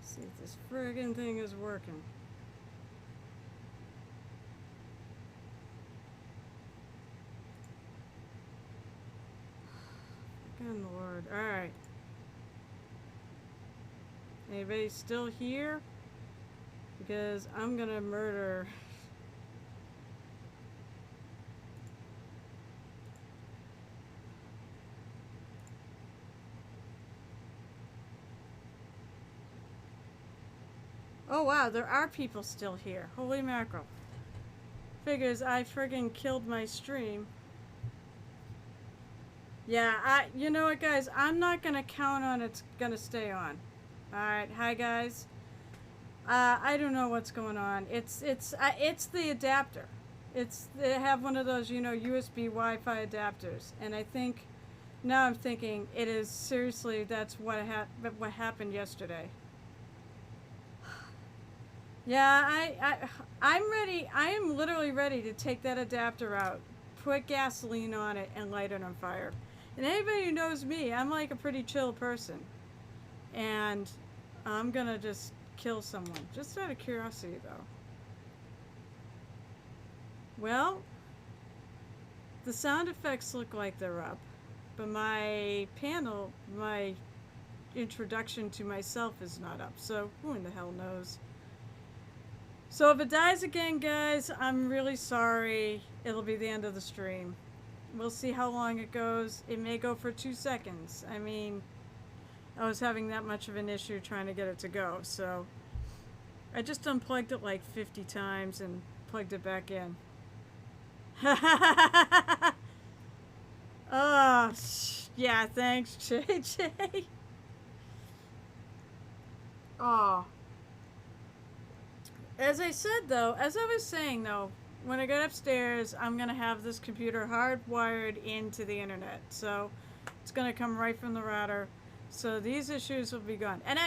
See if this friggin' thing is working. Good Lord. Alright. Anybody still here? Because I'm gonna murder. Oh wow, there are people still here. Holy mackerel. Figures I friggin' killed my stream. Yeah, you know what, guys? I'm not gonna count on it's gonna stay on. Alright, hi guys. I don't know what's going on. It's the adapter. They have one of those, you know, USB Wi-Fi adapters, and I think now I'm thinking it is seriously that's what happened yesterday. Yeah, I'm ready. I am literally ready to take that adapter out, put gasoline on it, and light it on fire. And anybody who knows me, I'm like a pretty chill person, and I'm gonna just kill someone, just out of curiosity, though. Well, the sound effects look like they're up, but my panel, my introduction to myself is not up, so who in the hell knows? So if it dies again, guys, I'm really sorry. It'll be the end of the stream. We'll see how long it goes. It may go for 2 seconds. I mean, I was having that much of an issue trying to get it to go, so I just unplugged it like 50 times and plugged it back in. Oh, yeah, thanks, JJ. Oh. As I said, though, as I was saying, though, when I get upstairs, I'm going to have this computer hardwired into the internet. So it's going to come right from the router. So these issues will be gone. And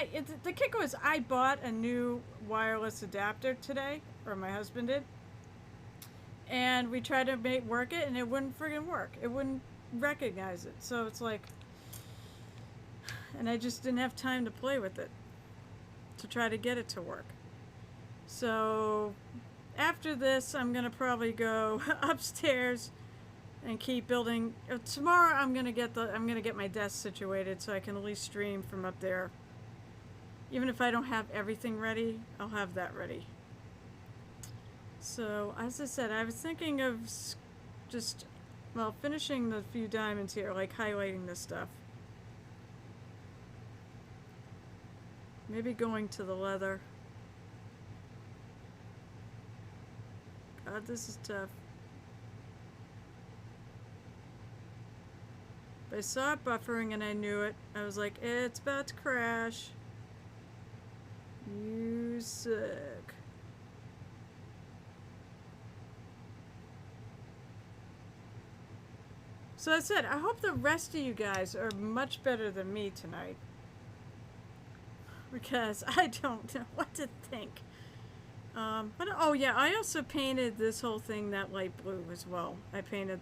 the kicker was I bought a new wireless adapter today, or my husband did. And we tried to work it, and it wouldn't friggin' work. It wouldn't recognize it. So it's like, and I just didn't have time to play with it to try to get it to work. So after this, I'm gonna probably go upstairs and keep building. Tomorrow, I'm gonna get my desk situated so I can at least stream from up there. Even if I don't have everything ready, I'll have that ready. So as I said, I was thinking of just, well, finishing the few diamonds here, like highlighting this stuff. Maybe going to the leather. God, this is tough. But I saw it buffering and I knew it. I was like, it's about to crash. You suck. So I said, I hope the rest of you guys are much better than me tonight. Because I don't know what to think. But oh yeah, I also painted this whole thing that light blue as well. I painted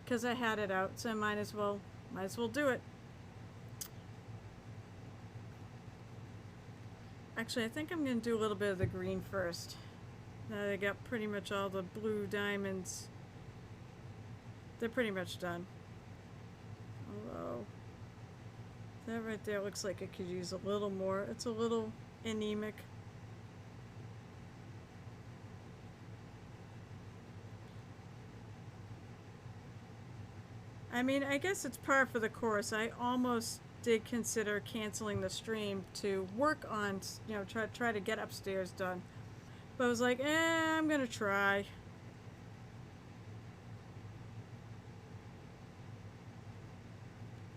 because I had it out, so I might as well do it. Actually, I think I'm gonna do a little bit of the green first. Now I got pretty much all the blue diamonds. They're pretty much done. Although that right there looks like it could use a little more. It's a little anemic. I mean, I guess it's par for the course. I almost did consider canceling the stream to work on, you know, try to get upstairs done. But I was like, I'm gonna try.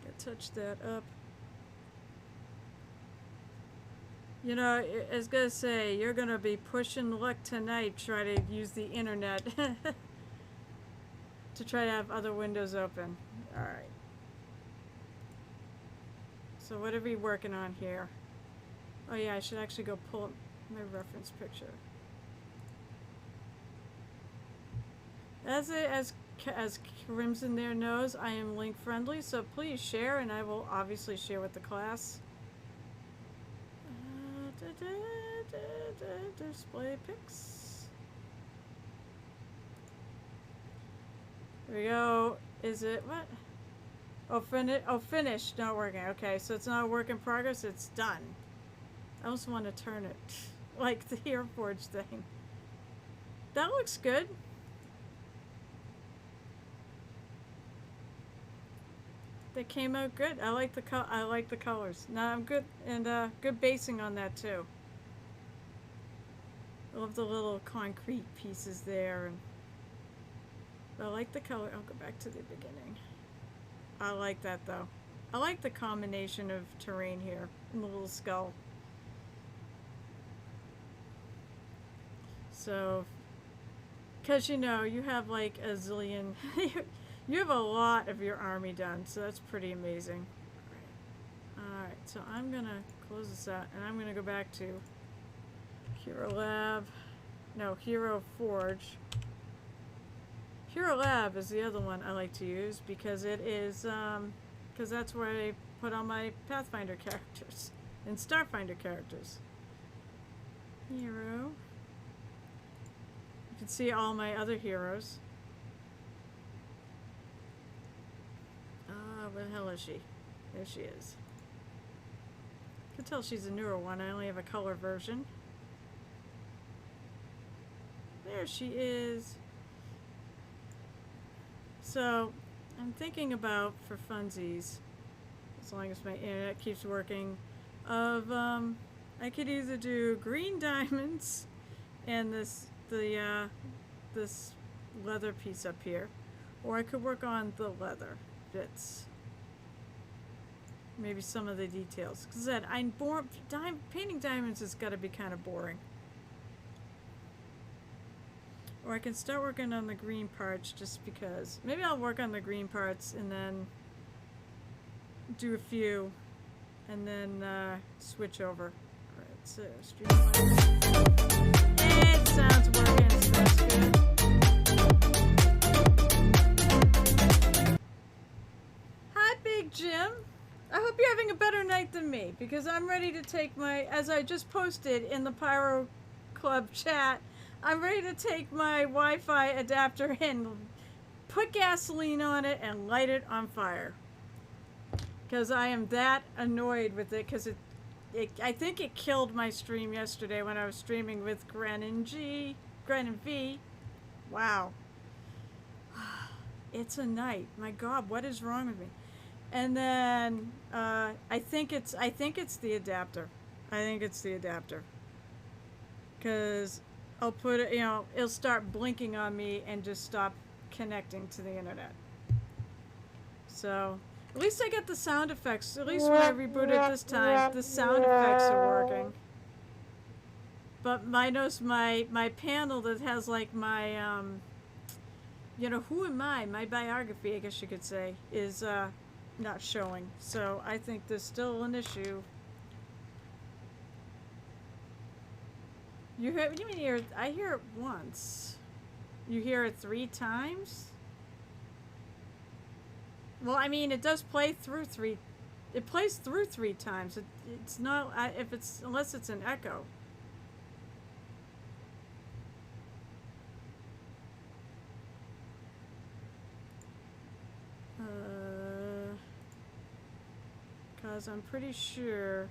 Gotta touch that up. You know, I was gonna say, you're gonna be pushing luck tonight, try to use the internet. To try to have other windows open. Alright. So what are we working on here? Oh yeah, I should actually go pull up my reference picture. As Crimson there knows, I am link friendly, so please share, and I will obviously share with the class. Display pics. There we go. Is it what? Oh, finished. Not working. Okay, so it's not a work in progress. It's done. I also want to turn it like the Hero Forge thing. That looks good. They came out good. I like the colors. Now I'm good and good basing on that too. I love the little concrete pieces there, and I like the color. I'll go back to the beginning. I like that though. I like the combination of terrain here and the little skull. So, because you know, you have like a zillion, you have a lot of your army done, so that's pretty amazing. Alright, so I'm gonna close this out and I'm gonna go back to Hero Lab. No, Hero Forge. Hero Lab is the other one I like to use because it is, because that's where I put all my Pathfinder characters and Starfinder characters. Hero. You can see all my other heroes. Where the hell is she? There she is. You can tell she's a newer one. I only have a color version. There she is. So, I'm thinking about, for funsies, as long as my internet keeps working, of, I could either do green diamonds and this leather piece up here, or I could work on the leather bits. Maybe some of the details. Because I said, painting diamonds has got to be kind of boring. Or I can start working on the green parts just because. Maybe I'll work on the green parts and then do a few and then switch over. Alright, so streamline. It sounds working, so that's good. Hi, Big Jim. I hope you're having a better night than me because I'm ready to take my, as I just posted in the Pyro Club chat, I'm ready to take my Wi-Fi adapter and put gasoline on it and light it on fire. Because I am that annoyed with it because I think it killed my stream yesterday when I was streaming with Gren and V. Wow. It's a night. My God, what is wrong with me? And then I think it's the adapter. I think it's the adapter. Because I'll put it, you know, it'll start blinking on me and just stop connecting to the internet. So at least I get the sound effects. At least when I reboot it this time, the sound effects are working. But I notice my panel that has like my you know, who am I? My biography, I guess you could say, is not showing. So I think there's still an issue. You hear? You mean hear? I hear it once. You hear it 3 times? Well, I mean, it does play through 3. It plays through 3 times. It's not if it's unless it's an echo. Because I'm pretty sure,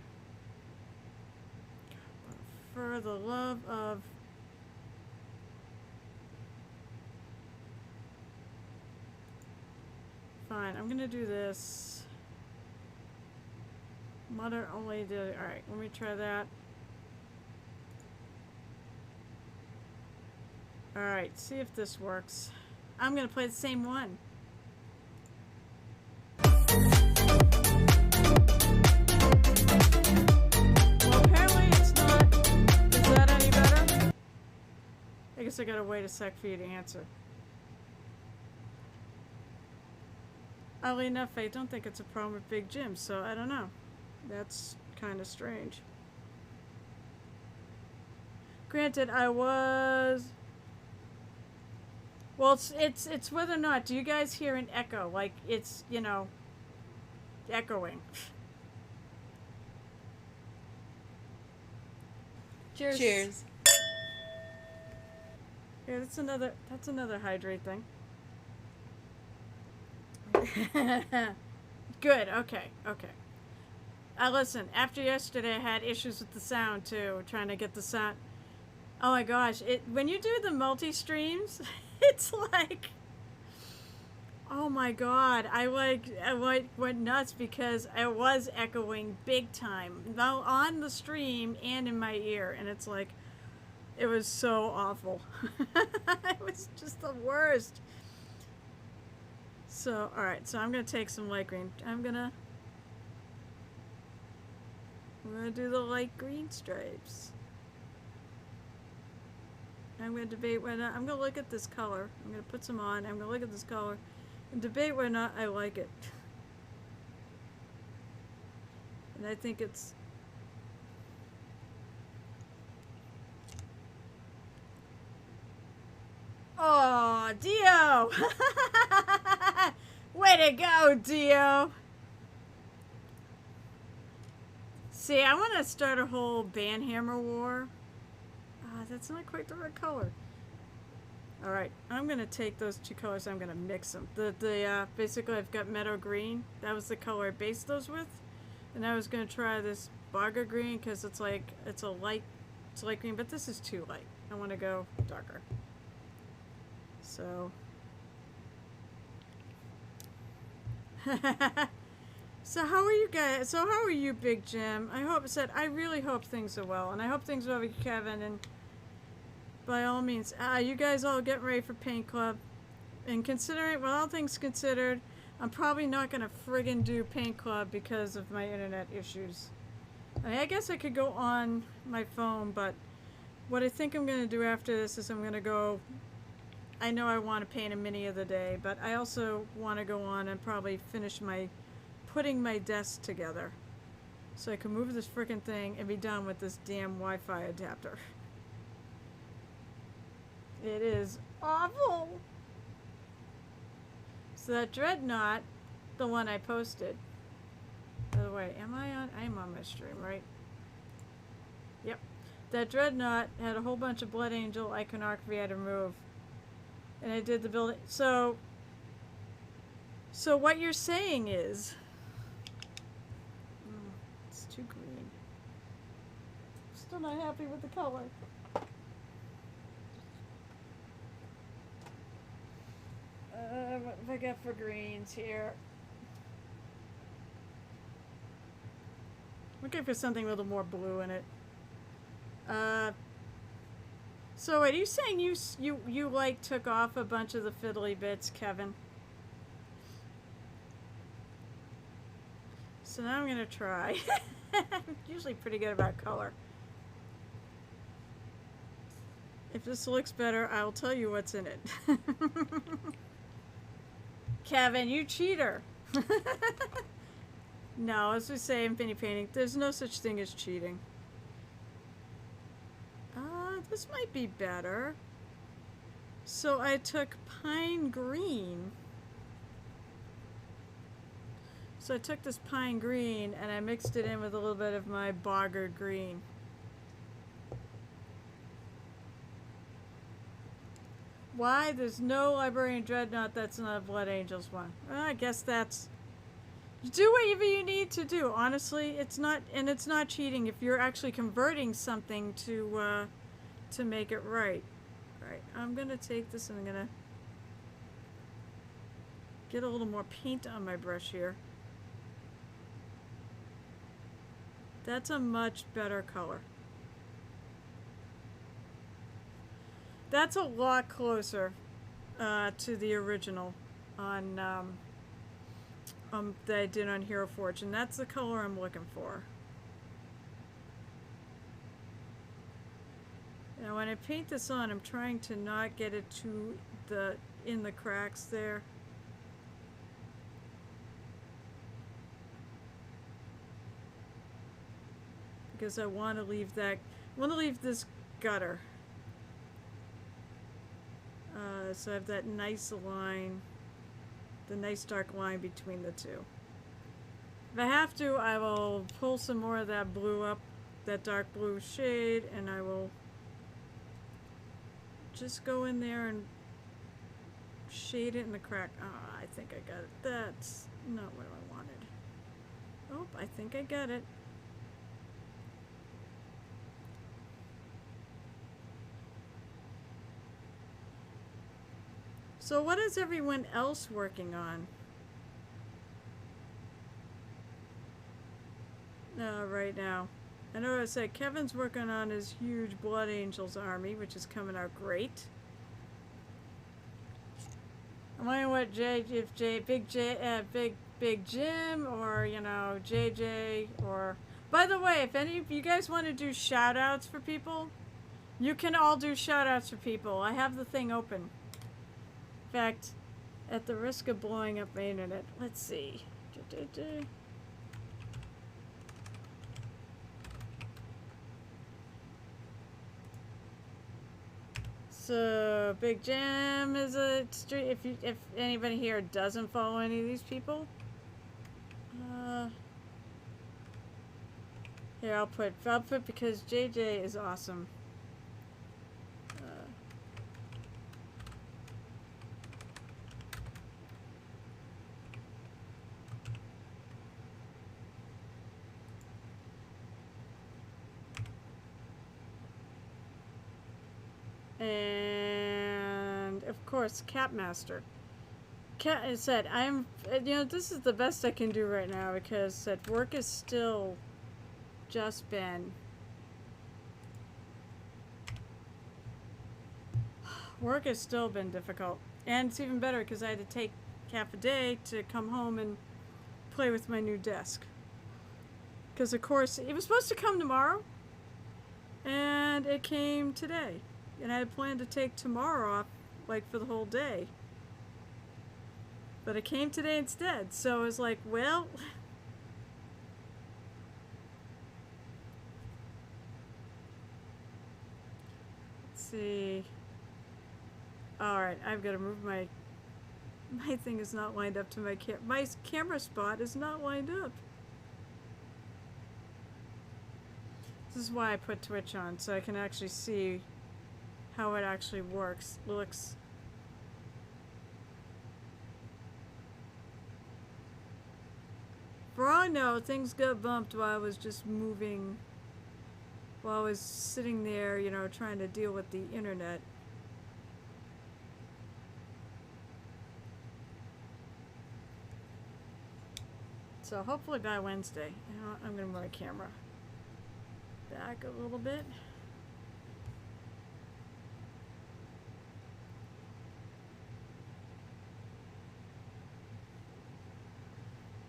for the love of, fine, I'm gonna do this. Mother only did, alright, let me try that. Alright, see if this works. I'm gonna play the same one. I guess I gotta wait a sec for you to answer. Oddly enough, I don't think it's a problem with Big Jim, so I don't know. That's kind of strange. Granted, I was... Well, it's whether or not, do you guys hear an echo? Like, it's, you know, echoing. Cheers. Cheers. Yeah, that's another hydrate thing. Good. Okay. Okay. Listen. After yesterday, I had issues with the sound too. Trying to get the sound. Oh my gosh! When you do the multi streams, it's like, oh my god! I went nuts because I was echoing big time, now on the stream and in my ear, and it's like, it was so awful. It was just the worst. So, alright, so I'm gonna take some light green. We're gonna do the light green stripes. I'm gonna debate whether I'm gonna look at this color. I'm gonna put some on. I'm gonna look at this color and debate whether or not I like it. And I think it's. Oh, Dio! Way to go, Dio! See, I want to start a whole banhammer war. That's not quite the right color. Alright, I'm going to take those two colors, I'm going to mix them. Basically I've got meadow green. That was the color I based those with. And I was going to try this bogger green because it's light green, but this is too light. I want to go darker. So. So how are you guys? So how are you, Big Jim? I really hope things are well, and I hope things are over Kevin, and by all means, you guys all get ready for Paint Club. And considering, well, all things considered, I'm probably not gonna friggin' do Paint Club because of my internet issues. I mean, I guess I could go on my phone, but what I think I'm gonna do after this is I'm gonna go. I know I want to paint a mini of the day, but I also want to go on and probably finish putting my desk together so I can move this frickin' thing and be done with this damn Wi-Fi adapter. It is awful. So that Dreadnought, the one I posted. By the way, I am on my stream, right? Yep. That Dreadnought had a whole bunch of Blood Angel iconography I had to remove. And I did the building. So what you're saying is, it's too green. Still not happy with the color. What have I got for greens here? Looking for something with a little more blue in it. So are you saying you like took off a bunch of the fiddly bits, Kevin? So now I'm gonna try. I'm usually pretty good about color. If this looks better, I'll tell you what's in it. Kevin, you cheater. No, as we say in Penny Painting, there's no such thing as cheating. This might be better. So I took pine green. So I took this pine green and I mixed it in with a little bit of my bogger green. Why? There's no Librarian Dreadnought that's not a Blood Angels one. Well, I guess that's... Do whatever you need to do. Honestly, it's not cheating if you're actually converting something to make it right. Alright, I'm gonna take this and I'm gonna get a little more paint on my brush here. That's a much better color. That's a lot closer to the original on that I did on Hero Forge, and that's the color I'm looking for. Now when I paint this on, I'm trying to not get it in the cracks there. Because I want to leave this gutter. So I have that nice line, the nice dark line between the two. If I have to, I will pull some more of that blue up that dark blue shade, and I will just go in there and shade it in the crack. Ah, I think I got it. That's not what I wanted. Oh, I think I got it. So what is everyone else working on? Right now. I know I said Kevin's working on his huge Blood Angels army, which is coming out great. I'm wondering what Big Jim, or JJ, or by the way, if any of you guys want to do shout outs for people, you can all do shout outs for people. I have the thing open. In fact, at the risk of blowing up my internet, let's see. So Big Jim is a street. If anybody here doesn't follow any of these people, here I'll put because JJ is awesome. And of course, Capmaster. Cat said, "I'm. This is the best I can do right now because said work is still just been work has still been difficult, and it's even better because I had to take half a day to come home and play with my new desk. Because of course it was supposed to come tomorrow, and it came today." And I had planned to take tomorrow off, like, for the whole day. But it came today instead, so I was like, well... Let's see... Alright, I've got to move my... My thing is not lined up to my camera spot is not lined up. This is why I put Twitch on, so I can actually see how it actually looks. For all I know, things got bumped while I was just moving, while I was sitting there, trying to deal with the internet. So hopefully by Wednesday. I'm going to move my camera back a little bit.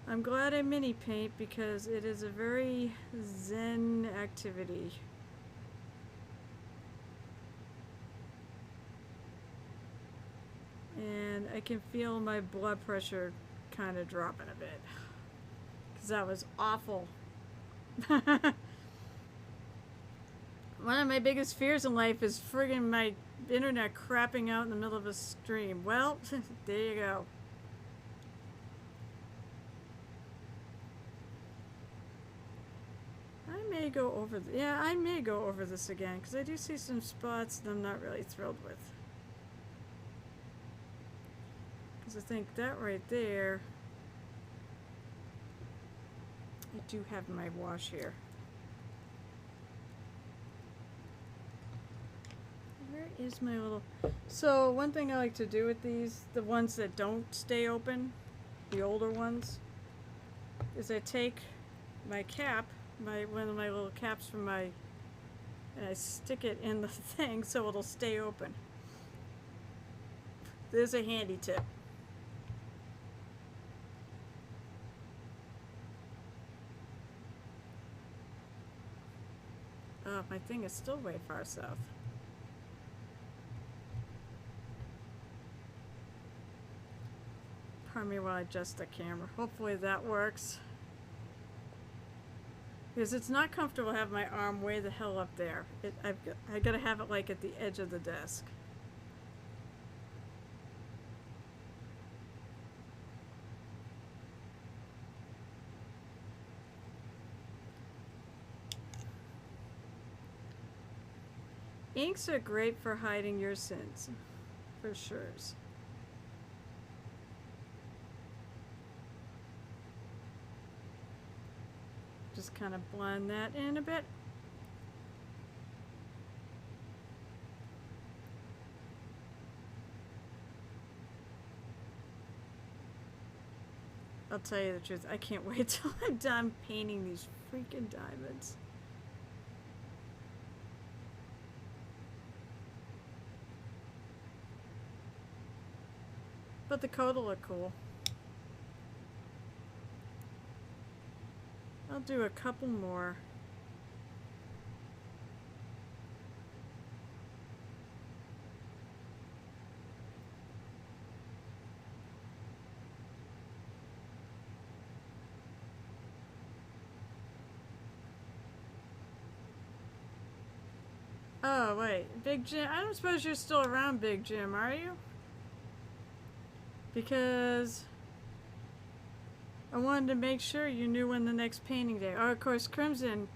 I'm glad I mini paint because it is a very zen activity. And I can feel my blood pressure kind of dropping a bit. Because that was awful. One of my biggest fears in life is friggin' my internet crapping out in the middle of a stream. Well, there you go. I may go over this again because I do see some spots that I'm not really thrilled with. Because I think that right there, I do have my wash here. Where is my little... So one thing I like to do with these, the ones that don't stay open, the older ones, is I take my cap, one of my little caps from my, and I stick it in the thing so it'll stay open. There's a handy tip. Oh, my thing is still way far south. Pardon me while I adjust the camera. Hopefully that works. Because it's not comfortable to have my arm way the hell up there. I gotta have it like at the edge of the desk. Inks are great for hiding your sins, for sure. Just kind of blend that in a bit. I'll tell you the truth, I can't wait till I'm done painting these freaking diamonds. But the coat will look cool. I'll do a couple more. Oh, wait. Big Jim. I don't suppose you're still around, Big Jim, are you? Because I wanted to make sure you knew when the next painting day. Oh, of course, Crimson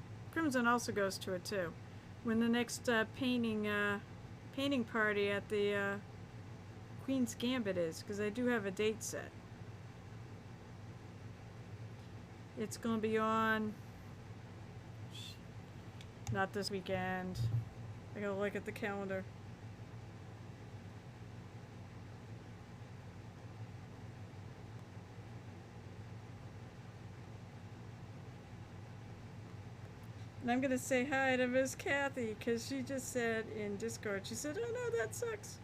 also goes to it too. When the next painting party at the Queen's Gambit is, because I do have a date set. It's gonna be on. Not this weekend. I gotta look at the calendar. And I'm gonna say hi to Miss Kathy, because she just said in Discord, she said, oh no, that sucks.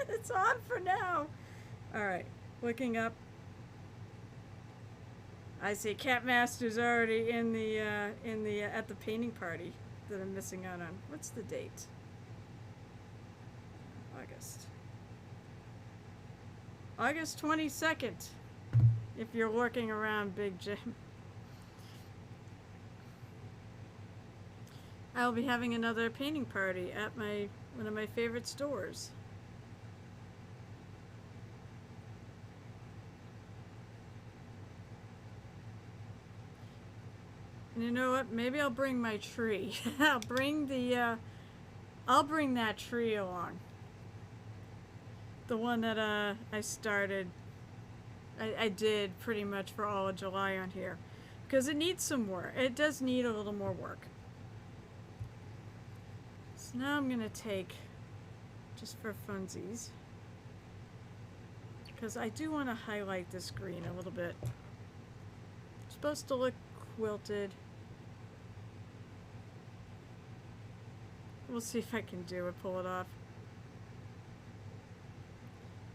It's on for now. Alright, looking up. I see Cat Master's already in the at the painting party that I'm missing out on. What's the date? August 22nd. If you're lurking around, Big Jim. I'll be having another painting party at one of my favorite stores. And you know what? Maybe I'll bring my tree. I'll bring that tree along. The one that I started. I did pretty much for all of July on here, because it needs some work. It does need a little more work. So now I'm gonna take, just for funsies, because I do want to highlight this green a little bit. It's supposed to look quilted. We'll see if I can pull it off.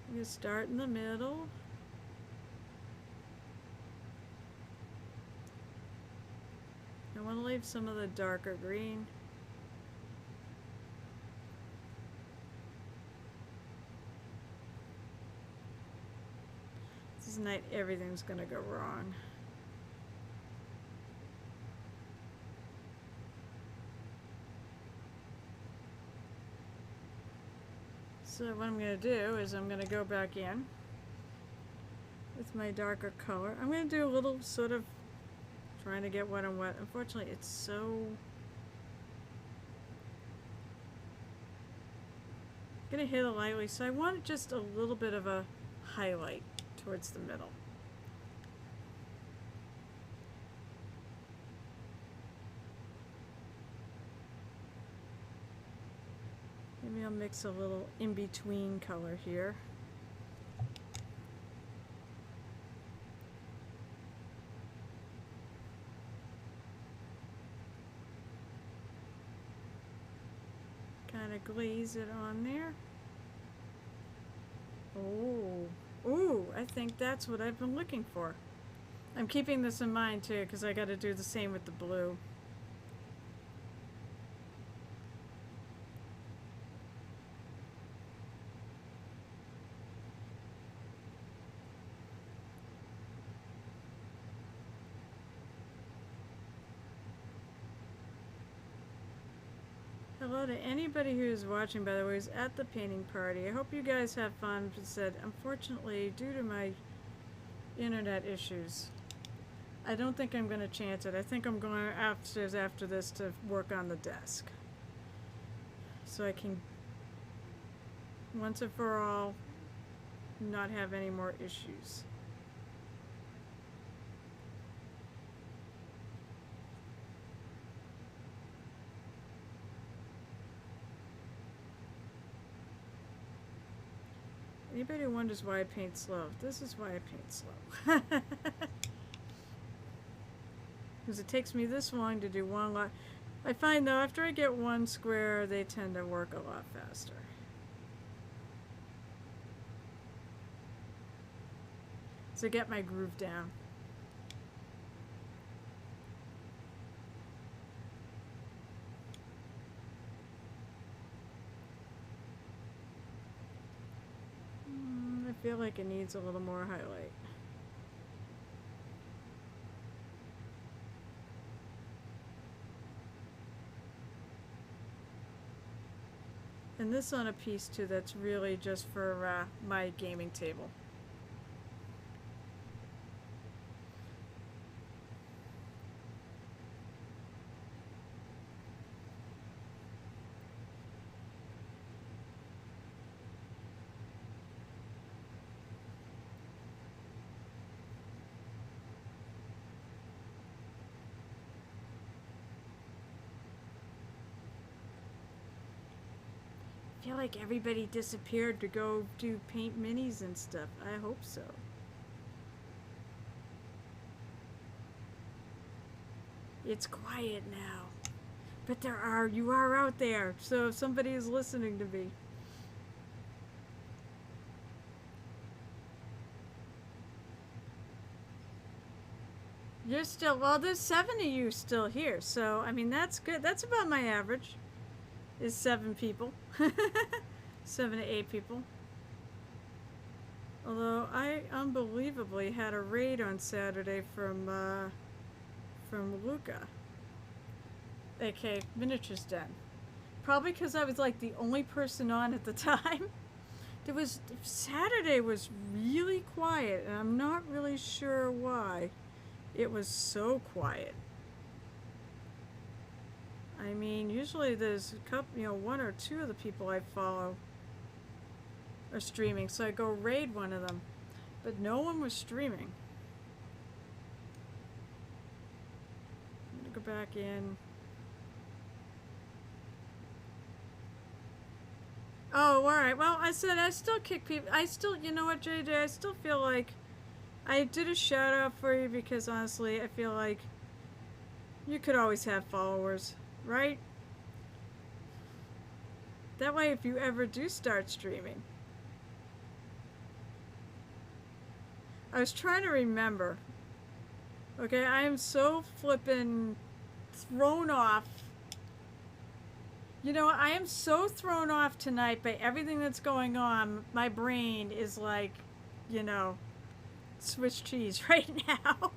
I'm gonna start in the middle. I want to leave some of the darker green. This night everything's gonna go wrong. So what I'm going to do is I'm going to go back in with my darker color. I'm going to do a little sort of trying to get wet on wet. Unfortunately, it's so... I'm going to hit it lightly, so I want just a little bit of a highlight towards the middle. Maybe I'll mix a little in-between color here. Kind of glaze it on there. Oh, I think that's what I've been looking for. I'm keeping this in mind too, because I got to do the same with the blue. Hello to anybody who's watching, by the way, who's at the painting party. I hope you guys have fun. As I said, unfortunately, due to my internet issues, I don't think I'm going to chance it. I think I'm going upstairs after this to work on the desk. so I can, once and for all, not have any more issues. Anybody who wonders why I paint slow, this is why I paint slow. Because it takes me this long to do one lot. I find though, after I get one square, they tend to work a lot faster. So get my groove down. I feel like it needs a little more highlight. And this on a piece too that's really just for my gaming table. I feel like everybody disappeared to go do paint minis and stuff. I hope so. It's quiet now. But you are out there. So if somebody is listening to me. You're still, well, there's 7 of you still here. So, I mean, that's good. That's about my average. Is 7 people. 7 to 8 people. Although I unbelievably had a raid on Saturday from Luca, aka Miniatures Den. Probably because I was like the only person on at the time. Saturday was really quiet, and I'm not really sure why it was so quiet. I mean, usually there's a couple, 1 or 2 of the people I follow are streaming, so I go raid one of them. But no one was streaming. I'm gonna go back in. Oh, alright. Well, I said I still kick people. You know what, JJ? I still feel like I did a shout out for you because honestly, I feel like you could always have followers. Right? That way, if you ever do start streaming. I was trying to remember. Okay, I am so flippin' thrown off. I am so thrown off tonight by everything that's going on. My brain is like, Swiss cheese right now.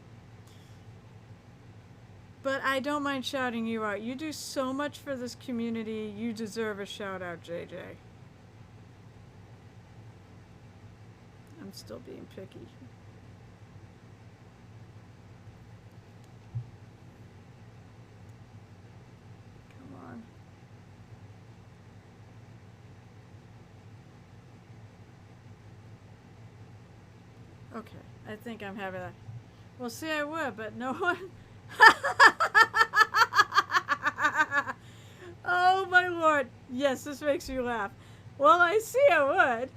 But I don't mind shouting you out. You do so much for this community. You deserve a shout out, JJ. I'm still being picky. Come on. Okay, I think I'm having a... Well, see, I would, but no one... Oh my lord. Yes, this makes you laugh. Well, I see I would,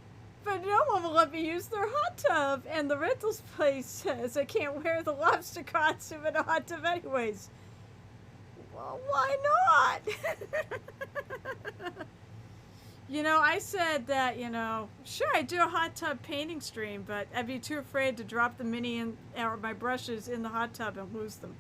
but no one will let me use their hot tub, and the rentals place says I can't wear the lobster costume in a hot tub anyways. Well, why not? I said that, sure, I do a hot tub painting stream, but I'd be too afraid to drop the mini or my brushes in the hot tub and lose them.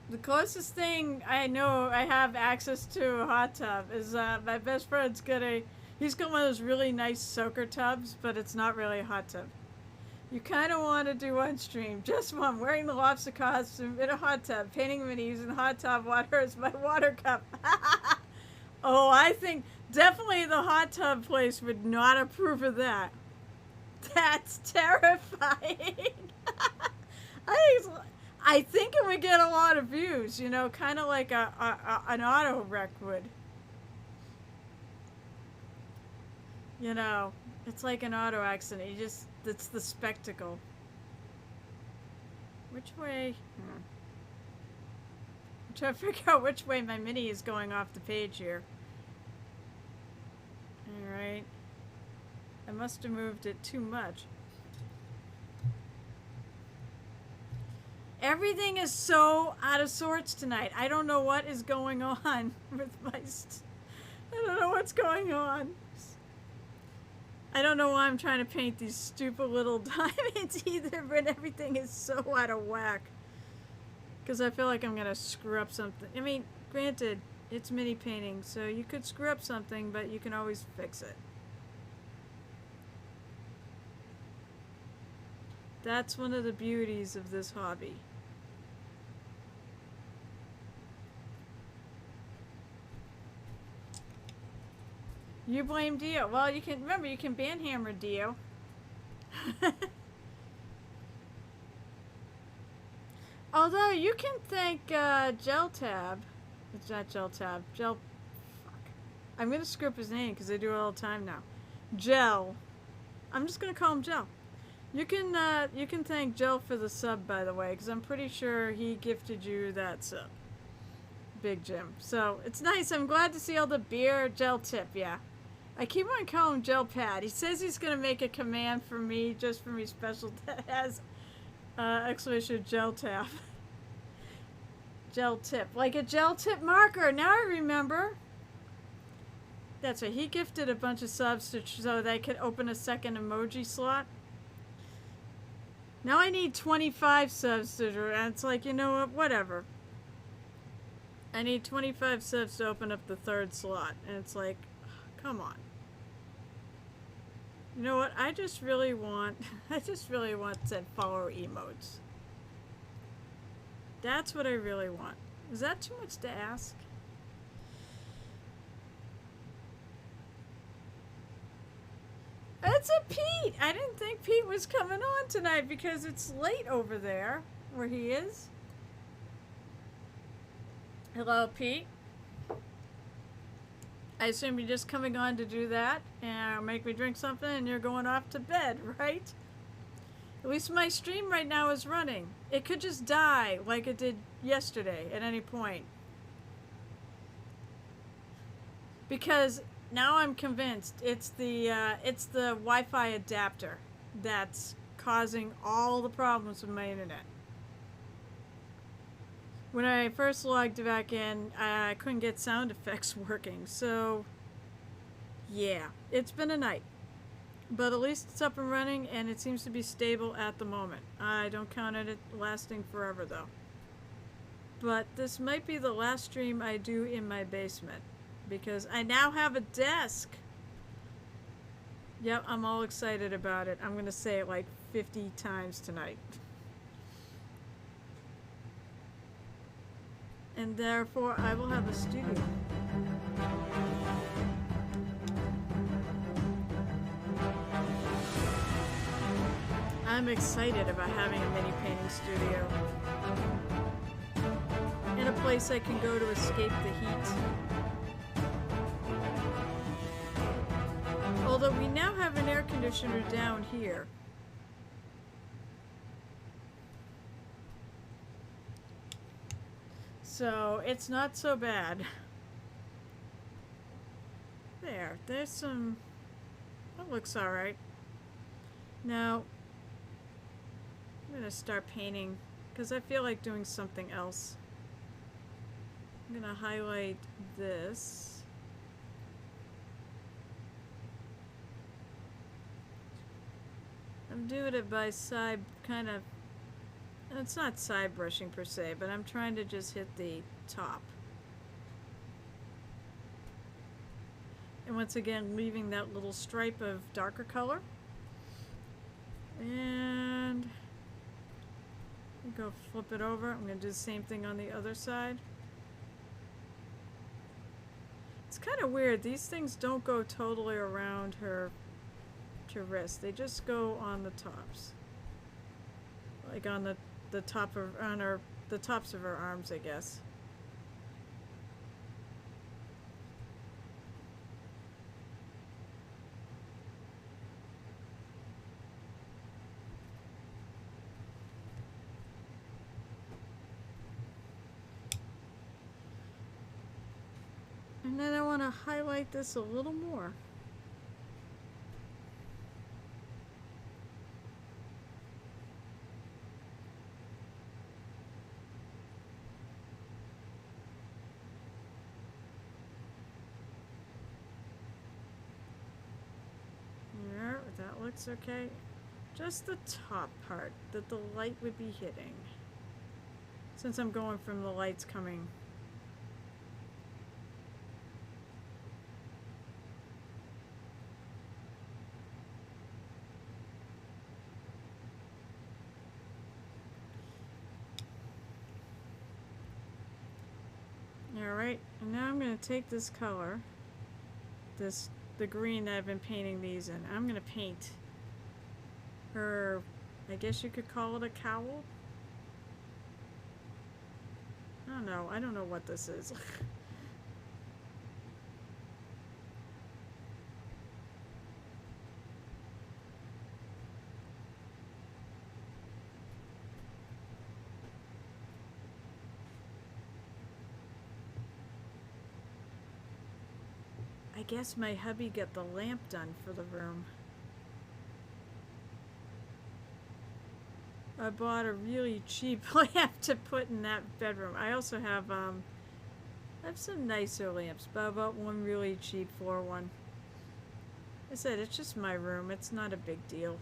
The closest thing I know I have access to a hot tub is my best friend's he's got one of those really nice soaker tubs, but it's not really a hot tub. You kind of want to do one stream, just one, wearing the lobster costume in a hot tub, painting minis using hot tub water as my water cup. Oh, I think definitely the hot tub place would not approve of that. That's terrifying. I, I think it would get a lot of views, you know, kind of like an auto wreck would. You know, it's like an auto accident. It's the spectacle. Which way? I'm trying to figure out which way my mini is going off the page here. Alright. I must have moved it too much. Everything is so out of sorts tonight. I don't know what is going on with my... I don't know what's going on. I don't know why I'm trying to paint these stupid little diamonds either, but everything is so out of whack. Because I feel like I'm going to screw up something. I mean, granted, it's mini painting, so you could screw up something, but you can always fix it. That's one of the beauties of this hobby. You blame Dio. Well, you can remember you can banhammer Dio. Although you can thank Gel Tab. It's not Gel Tab. Gel. Fuck. I'm gonna screw up his name because I do it all the time now. Gel. I'm just gonna call him Gel. You can thank Gel for the sub, by the way, because I'm pretty sure he gifted you that sub. Big Jim. So it's nice. I'm glad to see all the beer Gel tip. Yeah. I keep on calling him Gel Pad. He says he's going to make a command for me, just for me special, that has exclamation Gel Tap. Gel Tip. Like a Gel Tip marker. Now I remember. That's right. He gifted a bunch of subs so that I could open a second emoji slot. Now I need 25 subs to do, and it's like, you know what? Whatever. I need 25 subs to open up the third slot. And it's like, come on. You know what? I just really want said follow emotes. That's what I really want. Is that too much to ask? It's a Pete! I didn't think Pete was coming on tonight because it's late over there where he is. Hello, Pete. I assume you're just coming on to do that and make me drink something and you're going off to bed, right? At least my stream right now is running. It could just die like it did yesterday at any point. Because now I'm convinced it's the Wi-Fi adapter that's causing all the problems with my internet. When I first logged back in, I couldn't get sound effects working, so yeah, it's been a night. But at least it's up and running, and it seems to be stable at the moment. I don't count on it lasting forever, though. But this might be the last stream I do in my basement, because I now have a desk. Yep, I'm all excited about it. I'm going to say it like 50 times tonight. And therefore, I will have a studio. I'm excited about having a mini painting studio. In a place I can go to escape the heat. Although we now have an air conditioner down here. So it's not so bad. There's some... That looks alright. Now, I'm going to start painting because I feel like doing something else. I'm going to highlight this. I'm doing it by side, kind of, it's not side brushing per se, but I'm trying to just hit the top. And once again, leaving that little stripe of darker color. And go flip it over. I'm going to do the same thing on the other side. It's kind of weird. These things don't go totally around her wrist. They just go on the tops. Like on the the top of the tops of her arms, I guess. And then I want to highlight this a little more. There, that looks okay. Just the top part that the light would be hitting. Since I'm going from the lights coming. Alright, and now I'm going to take this color, the green that I've been painting these in. I'm going to paint her, I guess you could call it a cowl? I don't know what this is. I guess my hubby got the lamp done for the room. I bought a really cheap lamp to put in that bedroom. I also have some nicer lamps, but I bought one really cheap floor one. I said, it's just my room. It's not a big deal.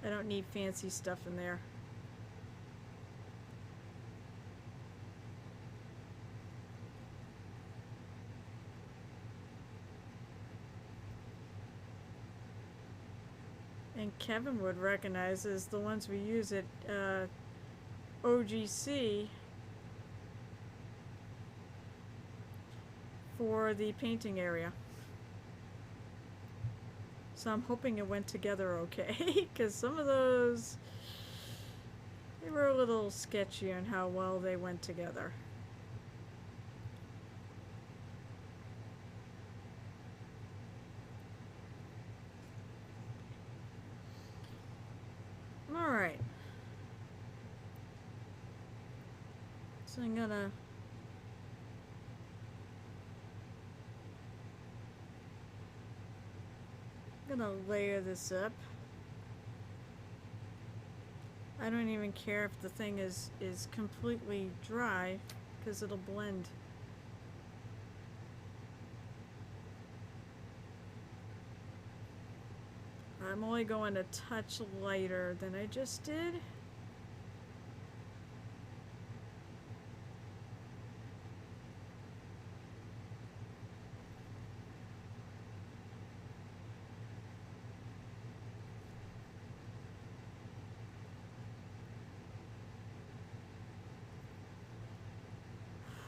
I don't need fancy stuff in there. And Kevin would recognize as the ones we use at OGC for the painting area. So I'm hoping it went together okay, because some of those, they were a little sketchy on how well they went together. Alright. So I'm gonna layer this up. I don't even care if the thing is completely dry, because it'll blend. I'm only going a touch lighter than I just did.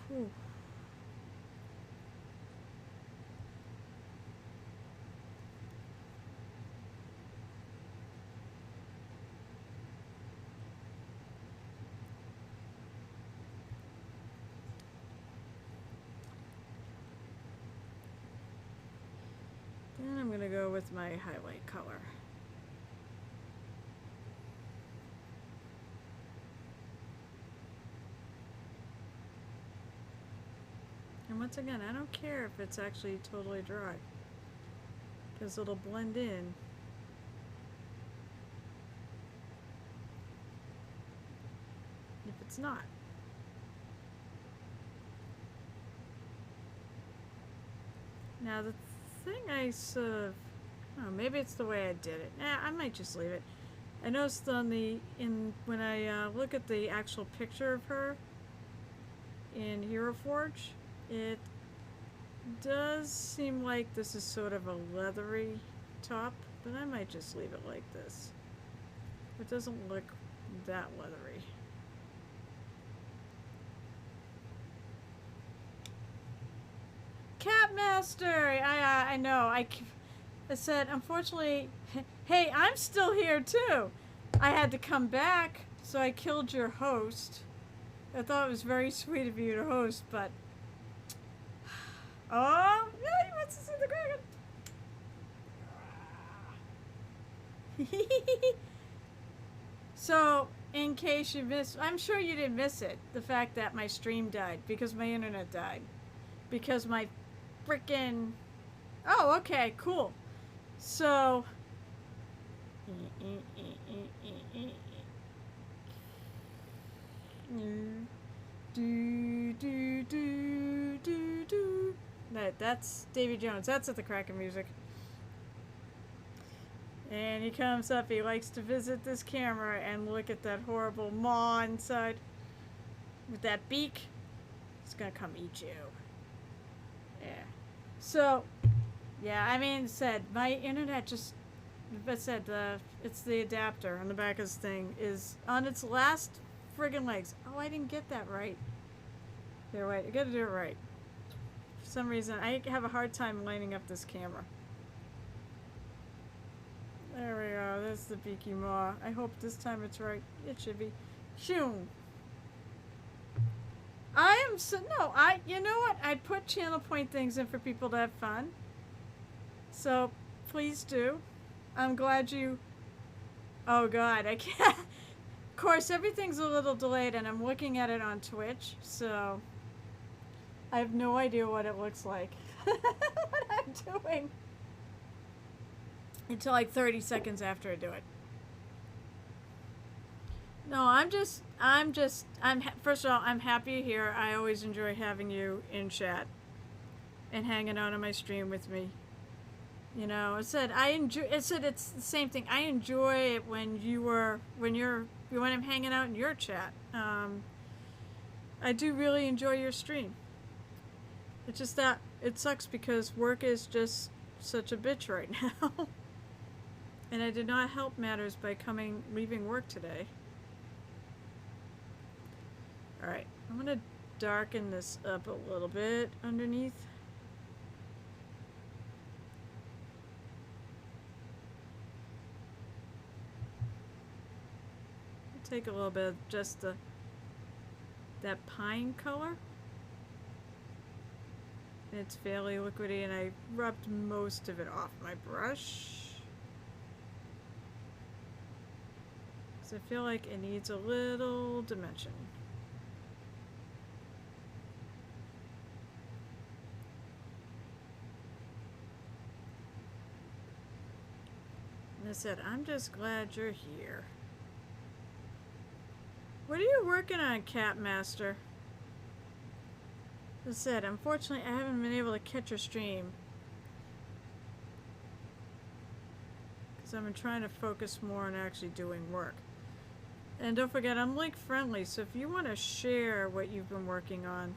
Whew. Then I'm going to go with my highlight color. And once again, I don't care if it's actually totally dry, because it'll blend in. If it's not. Now the thing I sort of, oh, maybe it's the way I did it. I might just leave it. I noticed on when I look at the actual picture of her in Hero Forge, it does seem like this is sort of a leathery top, but I might just leave it like this. It doesn't look that leathery. Capmaster! I know. I said, unfortunately, hey, I'm still here too. I had to come back So I killed your host. I thought it was very sweet of you to host, but oh, yeah, he wants to see the dragon. So, in case you missed, I'm sure you didn't miss it, the fact that my stream died because my internet died. Because my frickin'. Oh, okay, cool. So. That's Davy Jones. That's at the crack of music. And he comes up, he likes to visit this camera and look at that horrible maw inside. With that beak. It's gonna come eat you. Yeah. So, yeah, I mean, said, my internet just, I said, it's the adapter on the back of this thing is on its last friggin' legs. Oh, I didn't get that right. There, wait, I gotta do it right. For some reason, I have a hard time lining up this camera. There we go. There's the beaky maw. I hope this time it's right. It should be. Shoom. You know what? I put channel point things in for people to have fun. So, please do. I'm glad you. Oh God, I can't. Of course, everything's a little delayed, and I'm looking at it on Twitch, so I have no idea what it looks like. What I'm doing. Until like 30 seconds after I do it. No, first of all, I'm happy here. I always enjoy having you in chat and hanging out on my stream with me. You know, it's the same thing. I enjoy it when I'm hanging out in your chat. I do really enjoy your stream. It's just that it sucks because work is just such a bitch right now. And I did not help matters by leaving work today. Alright, I'm gonna darken this up a little bit underneath. Take a little bit of just that pine color. It's fairly liquidy, and I rubbed most of it off my brush. Because I feel like it needs a little dimension. And I said, I'm just glad you're here. What are you working on, Cat Master? As I said, unfortunately, I haven't been able to catch your stream. Because I've been trying to focus more on actually doing work. And don't forget, I'm link friendly, so if you want to share what you've been working on,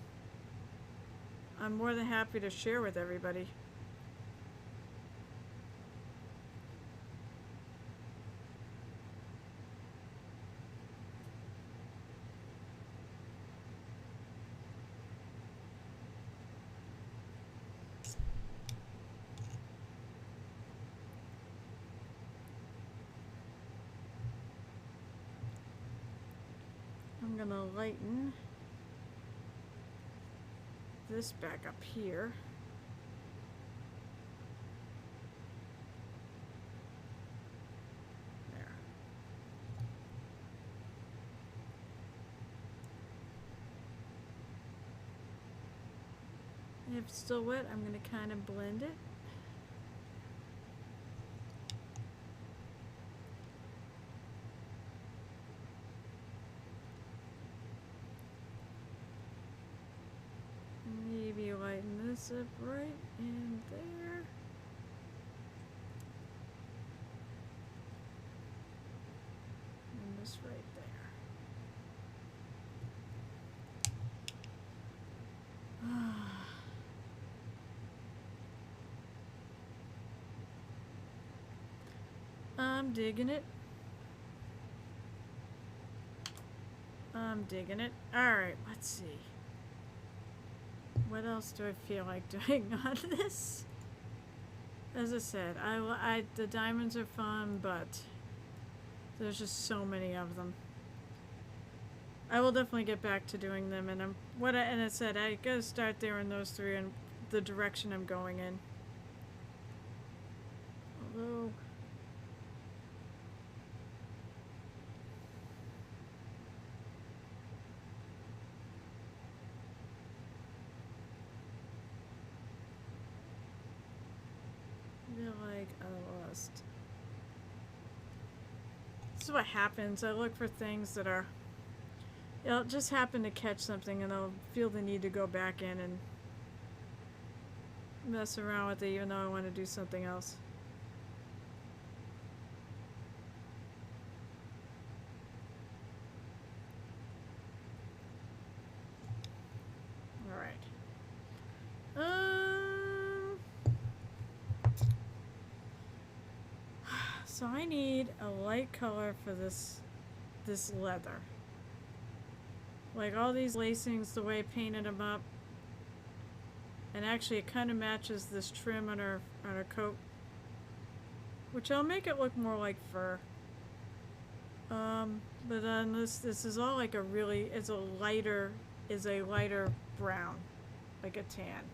I'm more than happy to share with everybody. I'm gonna lighten this back up here. There. And if it's still wet, I'm gonna kind of blend it. Maybe lighten this up right in there. And this right there. I'm digging it. I'm digging it. Alright, let's see. What else do I feel like doing on this? As I said, the diamonds are fun, but there's just so many of them. I will definitely get back to doing them, and I said I gotta start there in those three and the direction I'm going in. Although I feel like I lost. This is what happens. I look for things that are. I'll just happen to catch something, and I'll feel the need to go back in and mess around with it, even though I want to do something else. All right. So I need a light color for this leather. Like all these lacings, the way I painted them up. And actually it kind of matches this trim on her coat. Which I'll make it look more like fur. But then this is all like it's a lighter brown. Like a tan.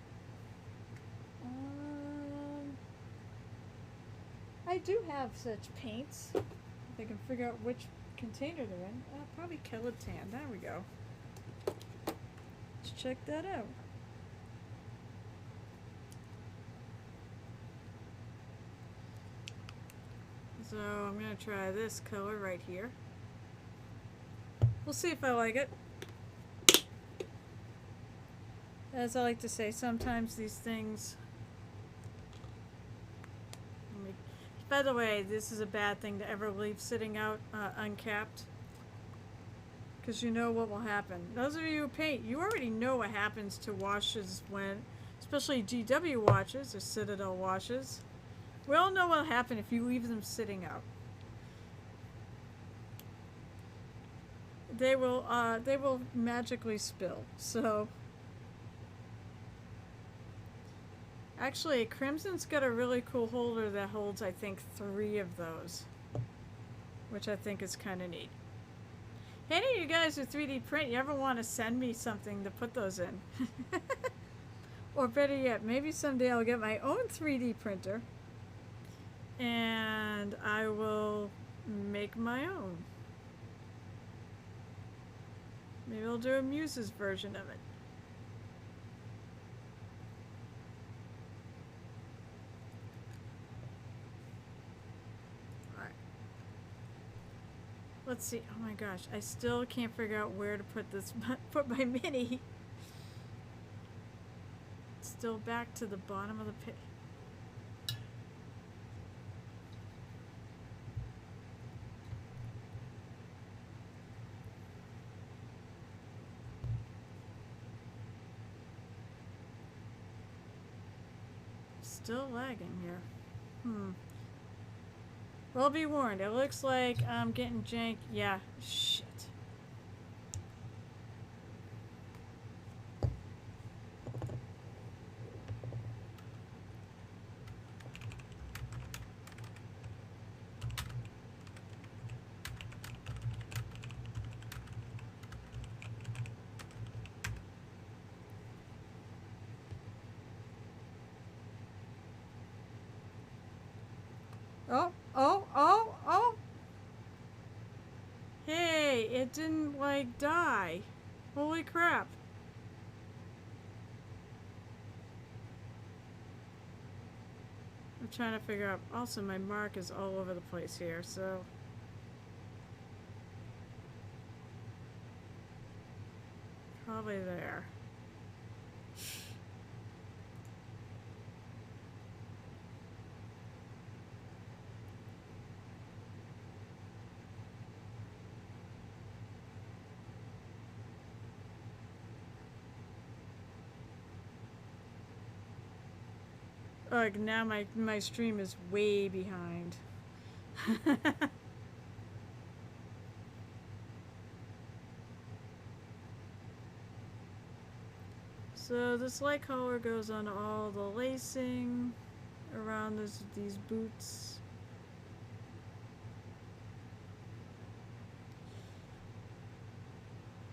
I do have such paints. If I can figure out which container they're in. Probably Tan. There we go. Let's check that out. So I'm going to try this color right here. We'll see if I like it. As I like to say, sometimes these things... By the way, this is a bad thing to ever leave sitting out uncapped. Because you know what will happen. Those of you who paint, you already know what happens to washes when, especially GW washes or Citadel washes. We all know what will happen if you leave them sitting out. They will magically spill. So, actually, Crimson's got a really cool holder that holds, I think, 3 of those, which I think is kind of neat. Hey, any of you guys who 3D print, you ever want to send me something to put those in? Or better yet, maybe someday I'll get my own 3D printer and I will make my own. Maybe I'll do a Muse's version of it. Alright. Let's see. Oh my gosh, I still can't figure out where to put my mini. It's still back to the bottom of the pit. Still lagging here. Well, be warned. It looks like I'm getting jank. Yeah. Shit. Oh. Hey, it didn't, like, die. Holy crap. I'm trying to figure out. Also, my mark is all over the place here, so. Probably there. Like now my stream is way behind. So this light color goes on all the lacing around these boots.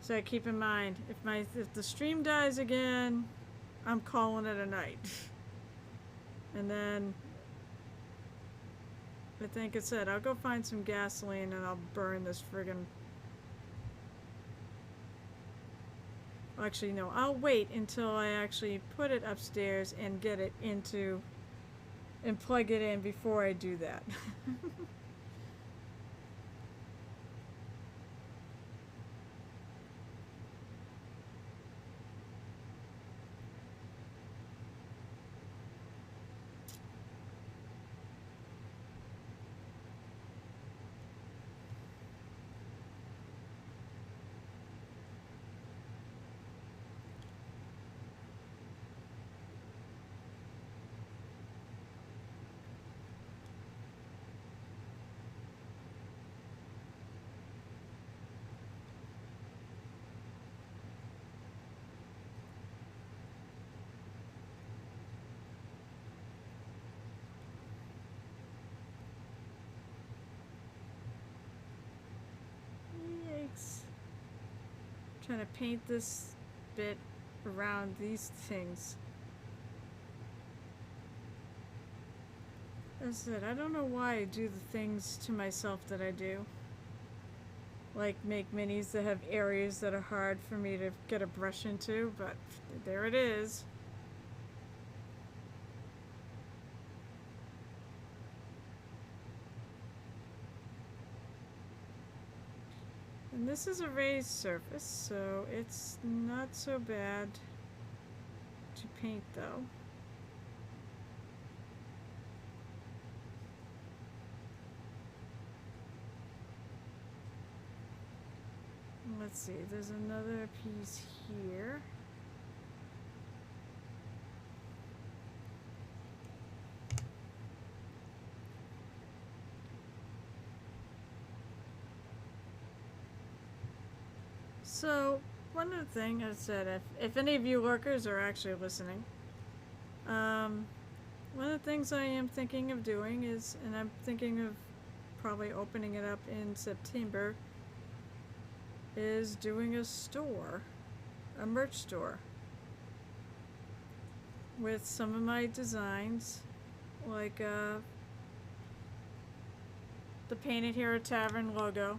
So keep in mind, if the stream dies again, I'm calling it a night. And then I think it said I'll go find some gasoline and I'll burn this friggin'. Actually, no, I'll wait until I actually put it upstairs and get it into and plug it in before I do that. Yikes. Trying to paint this bit around these things. As I said, I don't know why I do the things to myself that I do. Like make minis that have areas that are hard for me to get a brush into, but there it is. And this is a raised surface, so it's not so bad to paint though. Let's see, there's another piece here. So, one other thing I said, if any of you lurkers are actually listening, one of the things I am thinking of doing is, and I'm thinking of probably opening it up in September, is doing a store, a merch store, with some of my designs, like the Painted Here at Tavern logo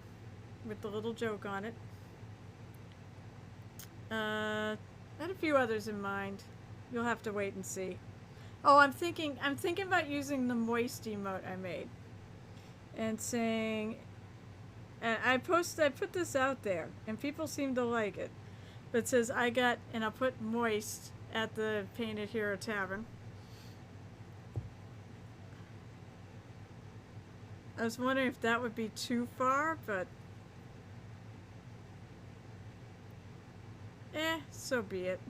with the little joke on it. I had a few others in mind. You'll have to wait and see. Oh, I'm thinking about using the moist emote I made and saying, and I put this out there and people seem to like it, but it says and I'll put moist at the Painted Hero Tavern. I was wondering if that would be too far, but so be it.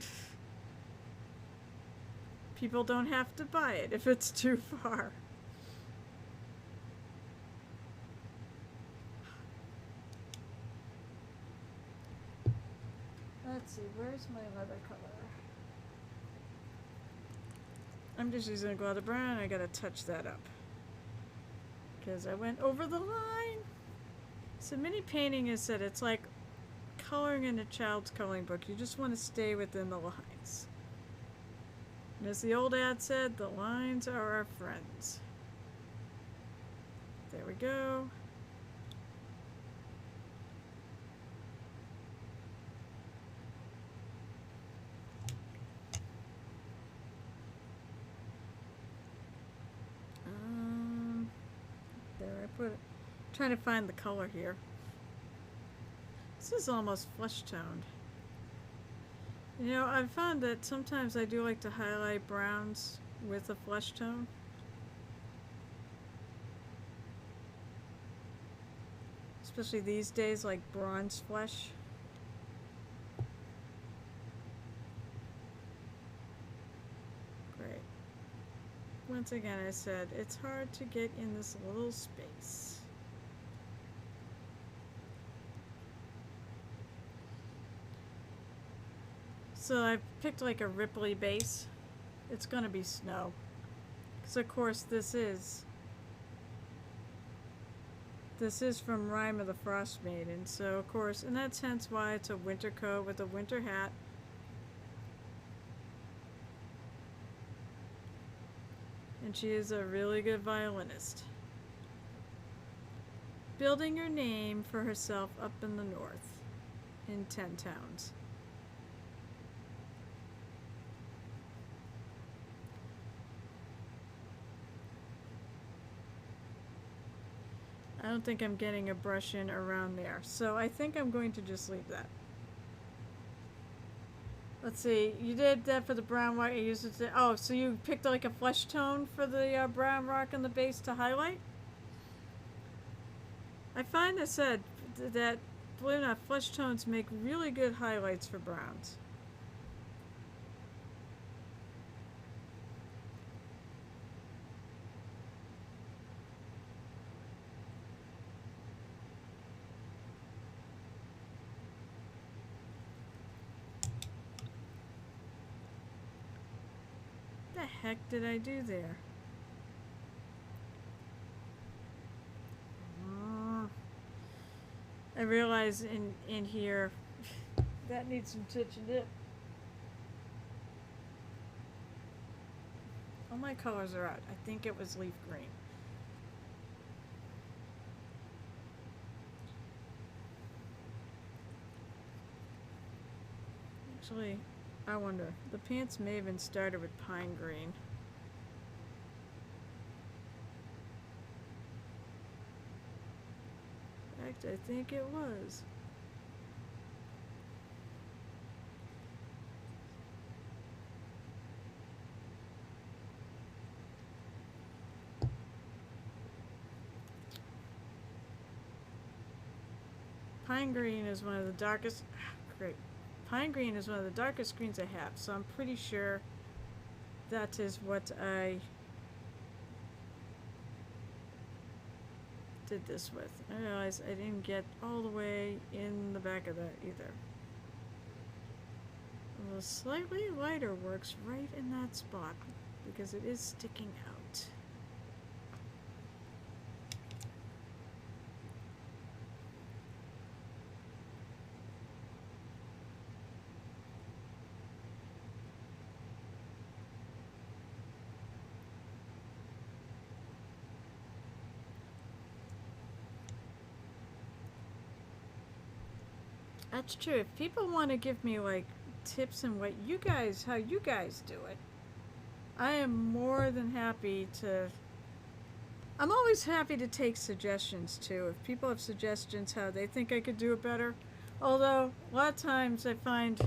People don't have to buy it if it's too far. Let's see, where's my leather color? I'm just using a glitter brown. I gotta touch that up because I went over the line. So mini painting is that it's like coloring in a child's coloring book. You just want to stay within the lines. And as the old ad said, the lines are our friends. There we go. There I put it. Trying to find the color here. This is almost flesh toned. You know, I've found that sometimes I do like to highlight browns with a flesh tone. Especially these days, like bronze flesh. Great. Once again, I said, it's hard to get in this little space. So I picked like a Ripley base. It's gonna be snow. Because of course this is This is from Rime of the Frost Maiden, so of course, and that's hence why it's a winter coat with a winter hat. And she is a really good violinist. Building her name for herself up in the north, in 10 towns. I don't think I'm getting a brush in around there, so I think I'm going to just leave that. Let's see, you did that for the brown rock. You used it to, oh, so you picked like a flesh tone for the brown rock on the base to highlight? I find that said that, believe it or not, flesh tones make really good highlights for browns. What the heck did I do there? I realize in here that needs some touching up. All my colors are out. I think it was leaf green. Actually, I wonder. The pants may have been started with pine green. In fact, I think it was. Pine green is one of the darkest. Great. Pine green is one of the darkest greens I have, so I'm pretty sure that is what I did this with. I realized I didn't get all the way in the back of that either. A slightly lighter works right in that spot because it is sticking out. That's true. If people want to give me like tips on what you guys, how you guys do it, I am more than happy to. I'm always happy to take suggestions too. If people have suggestions how they think I could do it better, although a lot of times I find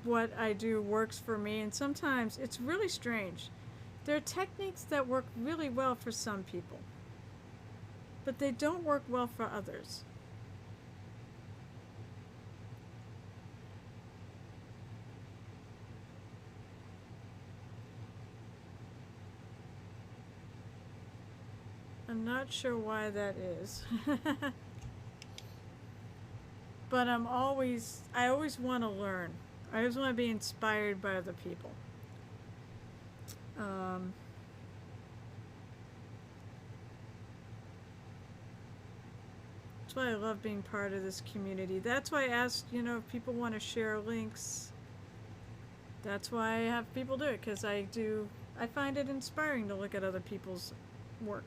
what I do works for me, and sometimes it's really strange. There are techniques that work really well for some people, but they don't work well for others. I'm not sure why that is. But I always want to learn. I always want to be inspired by other people. That's why I love being part of this community. That's why I asked, if people want to share links. That's why I have people do it, because I find it inspiring to look at other people's work.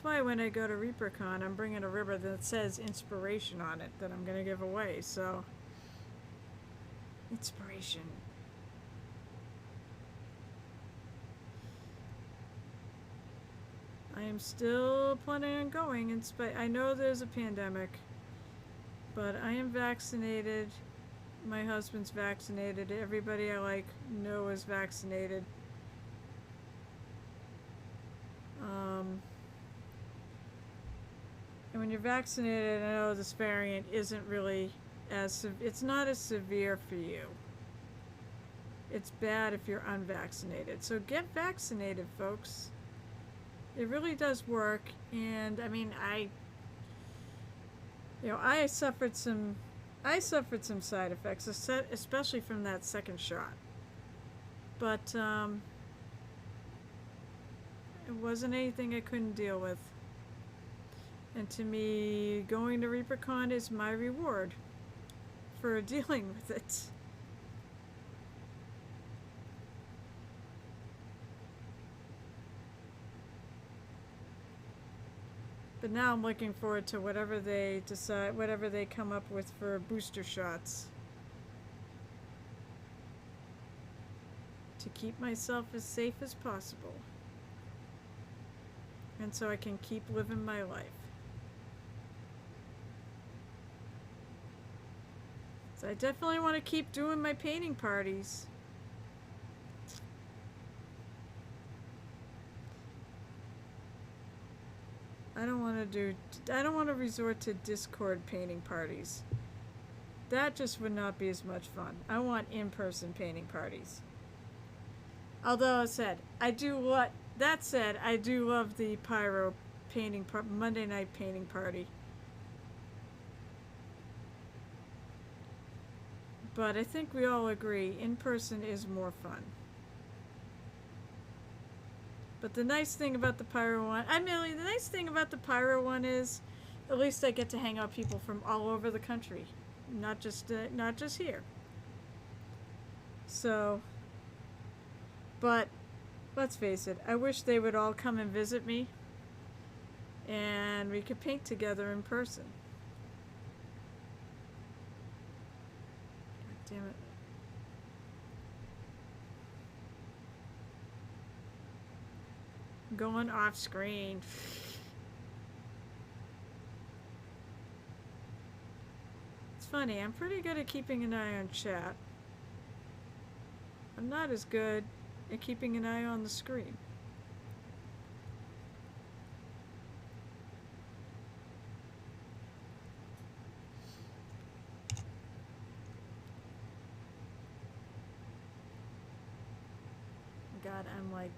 Why when I go to ReaperCon, I'm bringing a ribbon that says inspiration on it that I'm going to give away. So, inspiration. I am still planning on going in spite. I know there's a pandemic, but I am vaccinated. My husband's vaccinated. Everybody I know is vaccinated. And when you're vaccinated, I know this variant isn't really it's not as severe for you. It's bad if you're unvaccinated. So get vaccinated, folks. It really does work. And I mean, I suffered some side effects, especially from that second shot. But, it wasn't anything I couldn't deal with. And to me, going to ReaperCon is my reward for dealing with it. But now I'm looking forward to whatever they decide, whatever they come up with for booster shots. To keep myself as safe as possible. And so I can keep living my life. So I definitely want to keep doing my painting parties. I don't want to resort to Discord painting parties. That just would not be as much fun. I want in-person painting parties. Although I do love the pyro painting Monday night painting party. But I think we all agree in-person is more fun. But the nice thing about the pyro one, the nice thing about the pyro one is, at least I get to hang out with people from all over the country, not just here. So, but let's face it, I wish they would all come and visit me, and we could paint together in person. God damn it. Going off screen. It's funny, I'm pretty good at keeping an eye on chat. I'm not as good at keeping an eye on the screen. God, I'm like,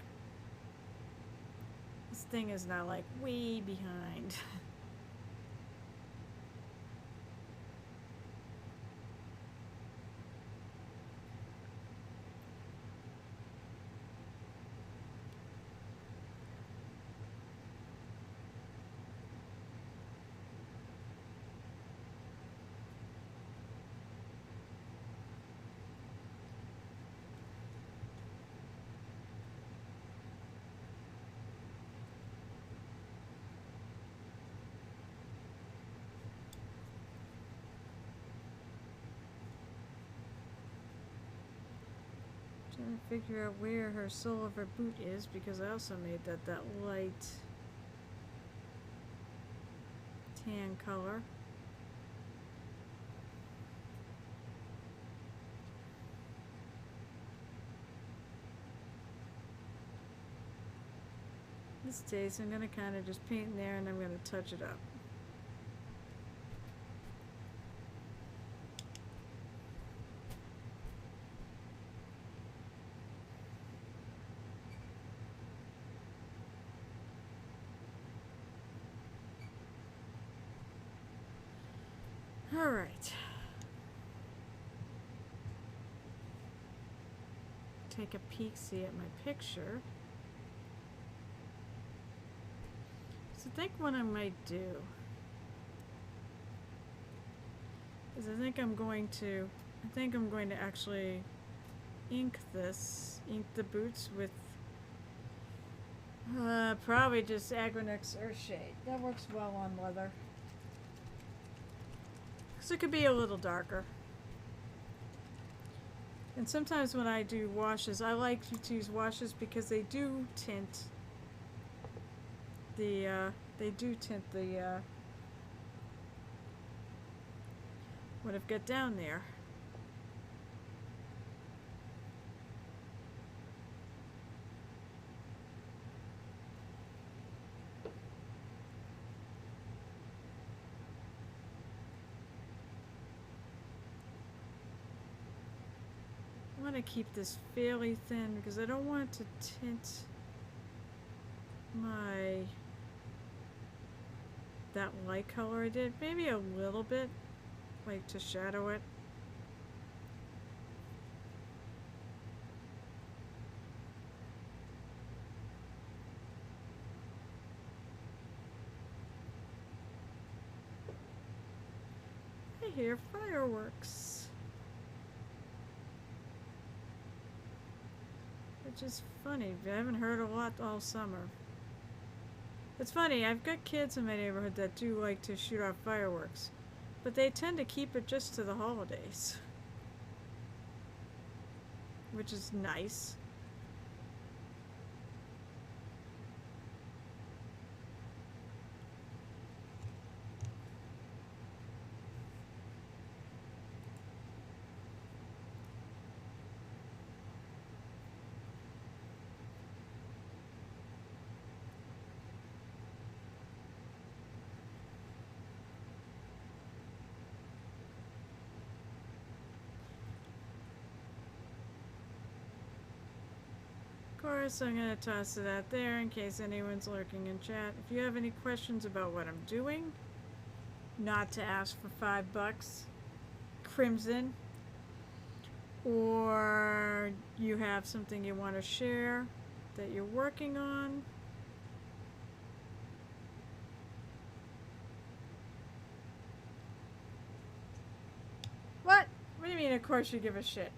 this thing is now like way behind. Trying to figure out where her sole of her boot is, because I also made that light tan color. This day, so I'm going to kind of just paint in there and I'm going to touch it up. All right. Take a peek, see at my picture. So I think what I might do is I think I'm going to actually ink the boots with probably just Agronix Earthshade. That works well on leather. So it could be a little darker. And sometimes when I do washes, I like to use washes because they do tint the what I've got down there. I want to keep this fairly thin because I don't want to tint that light color I did. Maybe a little bit, like to shadow it. hear fireworks. Which is funny. I haven't heard a lot all summer. It's funny, I've got kids in my neighborhood that do like to shoot off fireworks, but they tend to keep it just to the holidays, which is nice. Of course, I'm going to toss it out there in case anyone's lurking in chat. If you have any questions about what I'm doing, not to ask for $5, Crimson, or you have something you want to share that you're working on. What? What do you mean, of course you give a shit?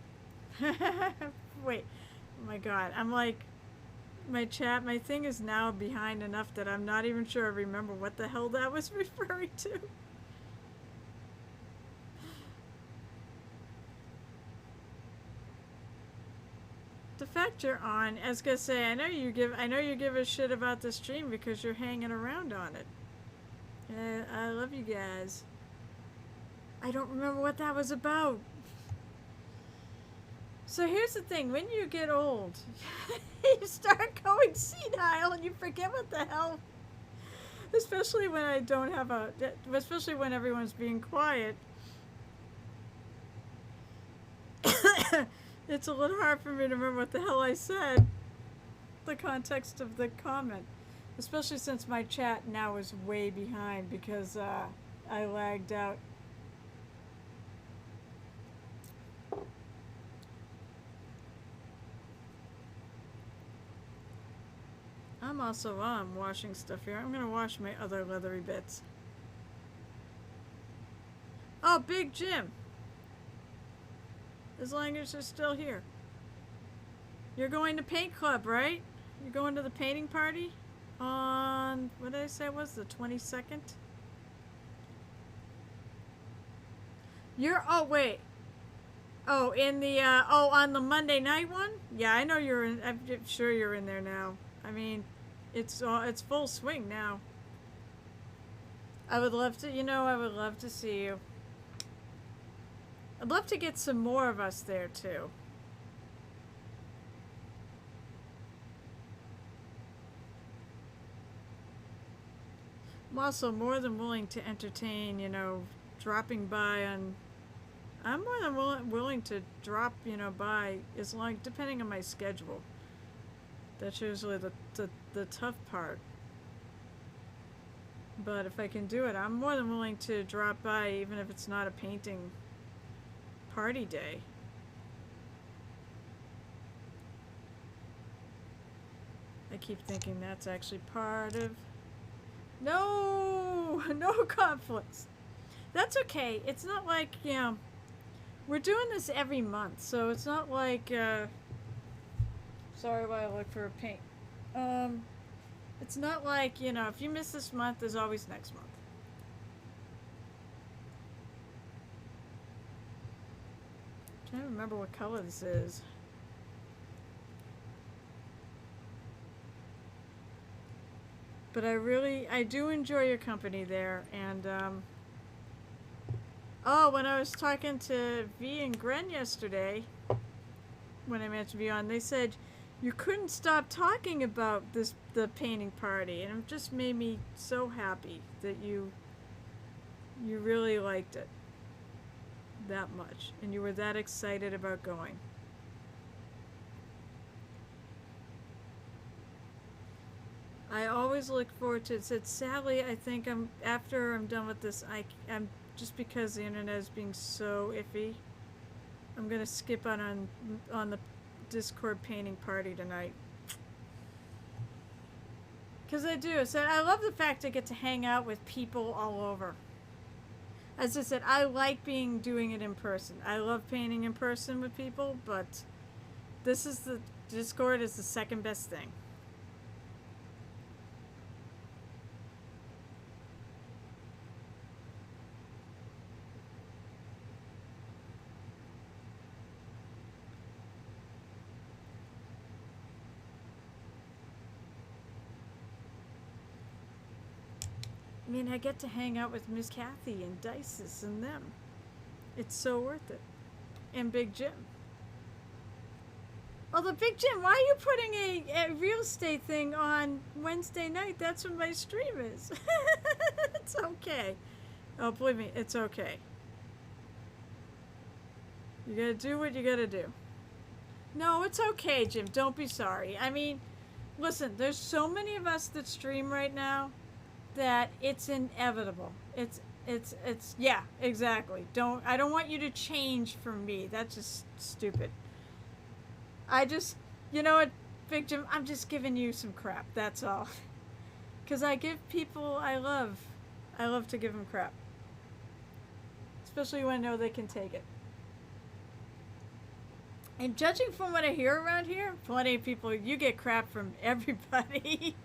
Wait. Oh my god, I'm like, my thing is now behind enough that I'm not even sure I remember what the hell that was referring to. The fact you're on, I was gonna say, I know you give a shit about the stream because you're hanging around on it. I love you guys. I don't remember what that was about. So here's the thing, when you get old, you start going senile and you forget what the hell. Especially when I don't have especially when everyone's being quiet. It's a little hard for me to remember what the hell I said. The context of the comment. Especially since my chat now is way behind because I lagged out. I'm also washing stuff here. I'm gonna wash my other leathery bits. Oh, Big Jim. As long as you're still here. You're going to paint club, right? You're going to the painting party on, what did I say it was, the 22nd? You're, oh wait. Oh, in the, on the Monday night one? Yeah, I know you're in, I'm sure you're in there now. I mean, it's full swing now. I would love to, I would love to see you. I'd love to get some more of us there too. I'm also more than willing to entertain, dropping by on, I'm more than willing to drop, by as long, depending on my schedule. That's usually the tough part. But if I can do it, I'm more than willing to drop by even if it's not a painting party day. I keep thinking that's actually part of... No! No conflicts. That's okay. It's not like, we're doing this every month, so it's not like, sorry while I look for a paint. It's not like, if you miss this month, there's always next month. I'm trying to remember what color this is. But I do enjoy your company there, and, oh, when I was talking to V and Gren yesterday, when I meant to be on, they said you couldn't stop talking about the painting party, and it just made me so happy that you really liked it that much, and you were that excited about going. I always look forward to it. Said sadly, I think after I'm done with this, I'm just because the internet is being so iffy, I'm gonna skip on the Discord painting party tonight. Cause I do. So I love the fact I get to hang out with people all over. As I said, I like doing it in person. I love painting in person with people, but this is the Discord is the second best thing. I mean, I get to hang out with Miss Kathy and Dices and them. It's so worth it. And Big Jim. Although, Big Jim, why are you putting a real estate thing on Wednesday night? That's when my stream is. It's okay. Oh, believe me, it's okay. You gotta do what you gotta do. No, it's okay, Jim. Don't be sorry. I mean, listen, there's so many of us that stream right now that it's inevitable. It's yeah, exactly. I don't want you to change for me. That's just stupid. You know what, Big Jim, I'm just giving you some crap. That's all. Cuz I give people I love to give them crap. Especially when I know they can take it. And judging from what I hear around here, plenty of people, you get crap from everybody.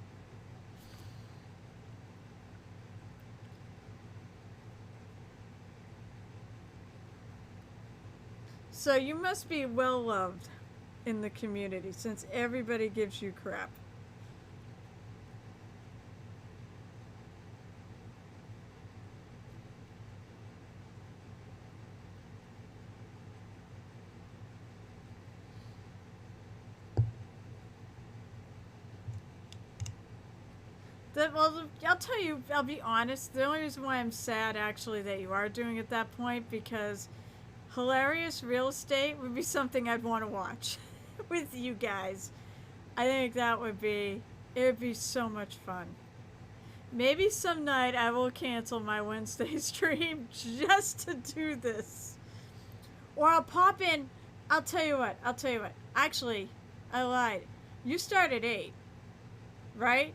So you must be well loved in the community since everybody gives you crap. Well, I'll tell you, I'll be honest, the only reason why I'm sad actually that you are doing at that point, because hilarious real estate would be something I'd want to watch with you guys. I think it would be so much fun. Maybe some night I will cancel my Wednesday stream just to do this. Or I'll pop in. I'll tell you what. Actually, I lied. You start at 8, right?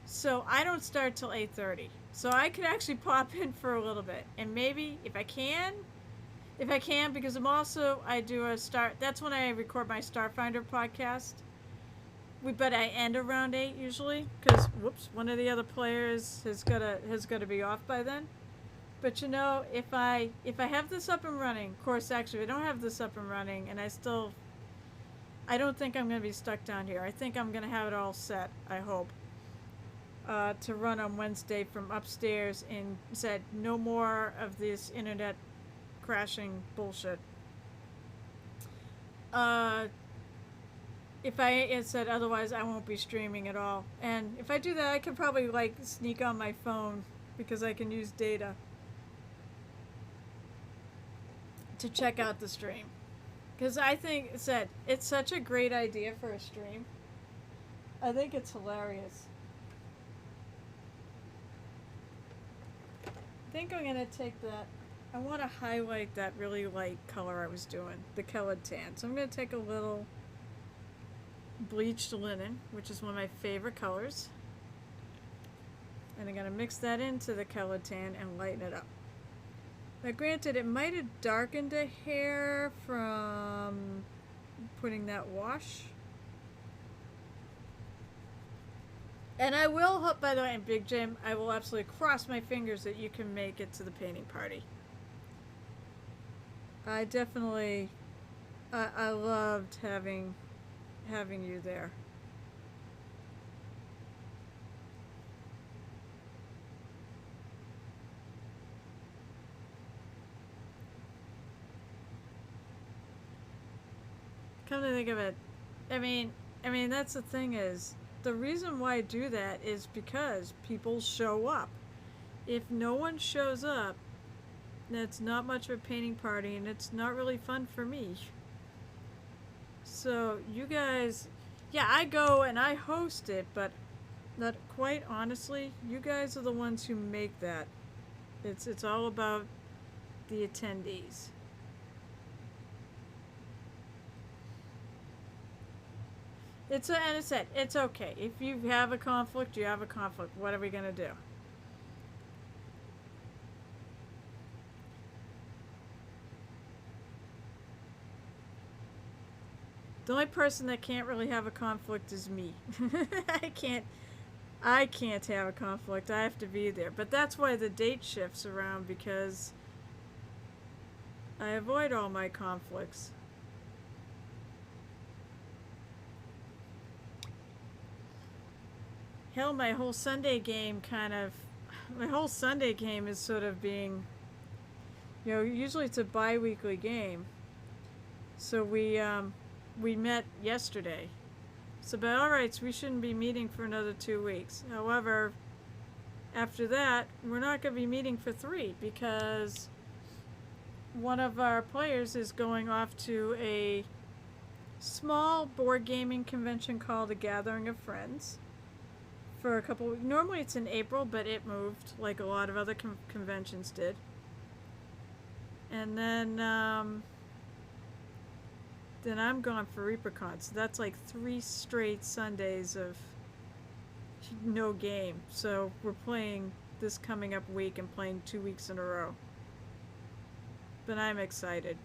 So I don't start till 8:30. So I could actually pop in for a little bit. And maybe if I can, because I do a start. That's when I record my Starfinder podcast. But I end around 8 usually, because one of the other players has got to be off by then. But you know, if I have this up and running, of course, actually, if I don't have this up and running, and I don't think I'm going to be stuck down here. I think I'm going to have it all set. I hope. To run on Wednesday from upstairs, and said no more of this internet crashing bullshit. If I said otherwise, I won't be streaming at all. And if I do that, I could probably sneak on my phone because I can use data to check out the stream. Because I think it's such a great idea for a stream. I think it's hilarious. I think I'm gonna take that. I want to highlight that really light color I was doing, the colored tan. So I'm gonna take a little bleached linen, which is one of my favorite colors, and I'm gonna mix that into the colored tan and lighten it up. Now, granted, it might have darkened the hair from putting that wash. And I will hope, by the way, and Big Jim, I will absolutely cross my fingers that you can make it to the painting party. I definitely, I loved having you there. Come to think of it, I mean, that's the thing is, the reason why I do that is because people show up. If no one shows up, that's not much of a painting party, and it's not really fun for me. So you guys, yeah, I go and I host it, but not quite honestly, you guys are the ones who make that. It's all about the attendees. And it's said, it's okay. If you have a conflict, you have a conflict. What are we gonna do? The only person that can't really have a conflict is me. I can't I can't have a conflict. I have to be there. But that's why the date shifts around, because I avoid all my conflicts. Hell, my whole Sunday game is sort of being, usually it's a bi-weekly game. So we met yesterday. So, but alright, so we shouldn't be meeting for another 2 weeks. However, after that, we're not going to be meeting for 3, because one of our players is going off to a small board gaming convention called a Gathering of Friends for a couple weeks. Normally it's in April, but it moved, like a lot of other conventions did. And then I'm gone for ReaperCon. So that's like 3 straight Sundays of no game. So we're playing this coming up week and playing 2 weeks in a row. But I'm excited,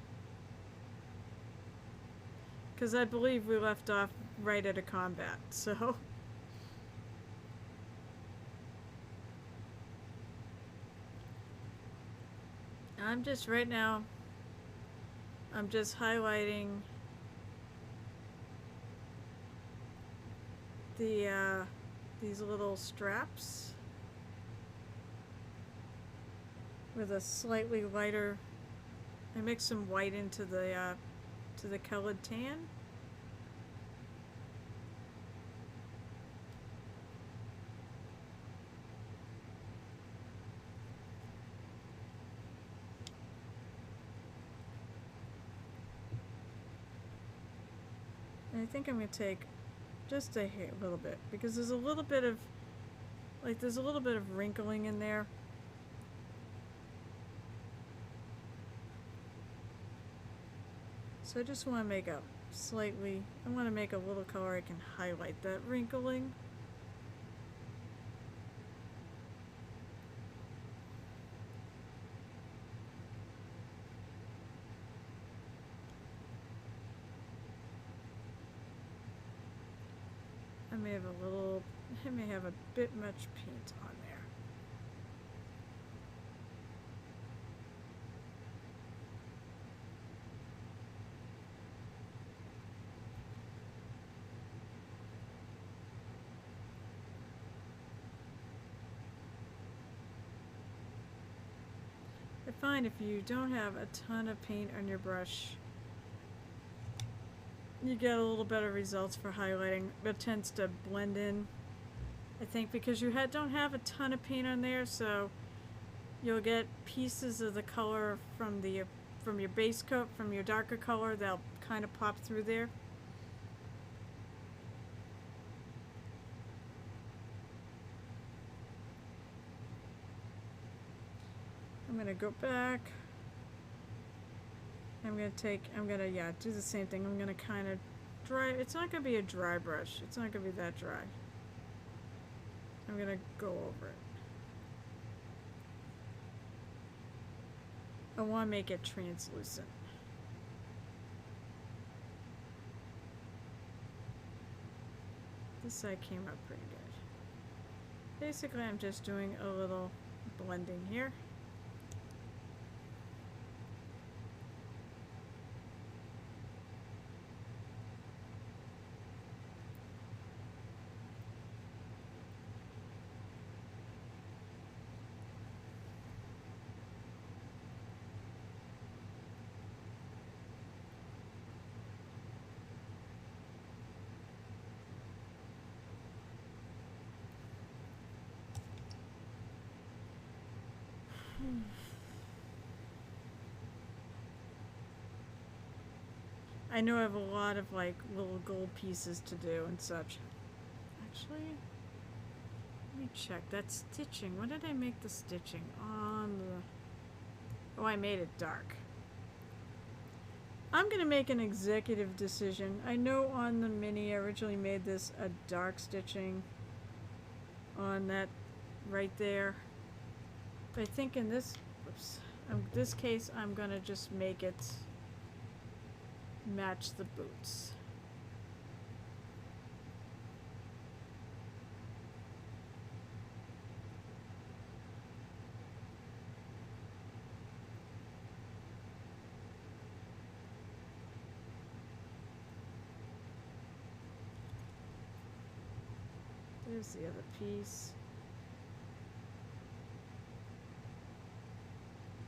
because I believe we left off right at a combat, so. I'm just, right now, I'm just highlighting these little straps with a slightly lighter. I mix some white into the colored tan. And I think I'm going to take just a little bit, because there's a little bit of wrinkling in there. So I just want to make a little color I can highlight that wrinkling. I may have a bit much paint on there. I find if you don't have a ton of paint on your brush, you get a little better results for highlighting. It tends to blend in, I think, because you don't have a ton of paint on there, so you'll get pieces of the color from your base coat, from your darker color, they'll kind of pop through there. I'm gonna go back. I'm gonna do the same thing. I'm gonna kind of dry. It's not gonna be a dry brush. It's not gonna be that dry. I'm gonna go over it. I want to make it translucent. This side came out pretty good. Basically, I'm just doing a little blending here. I know I have a lot of like little gold pieces to do and such. Actually, let me check that stitching. When did I make the stitching? Oh, I made it dark. I'm gonna make an executive decision. I know on the mini I originally made this a dark stitching on that right there. But I think in this case I'm gonna just make it match the boots. There's the other piece.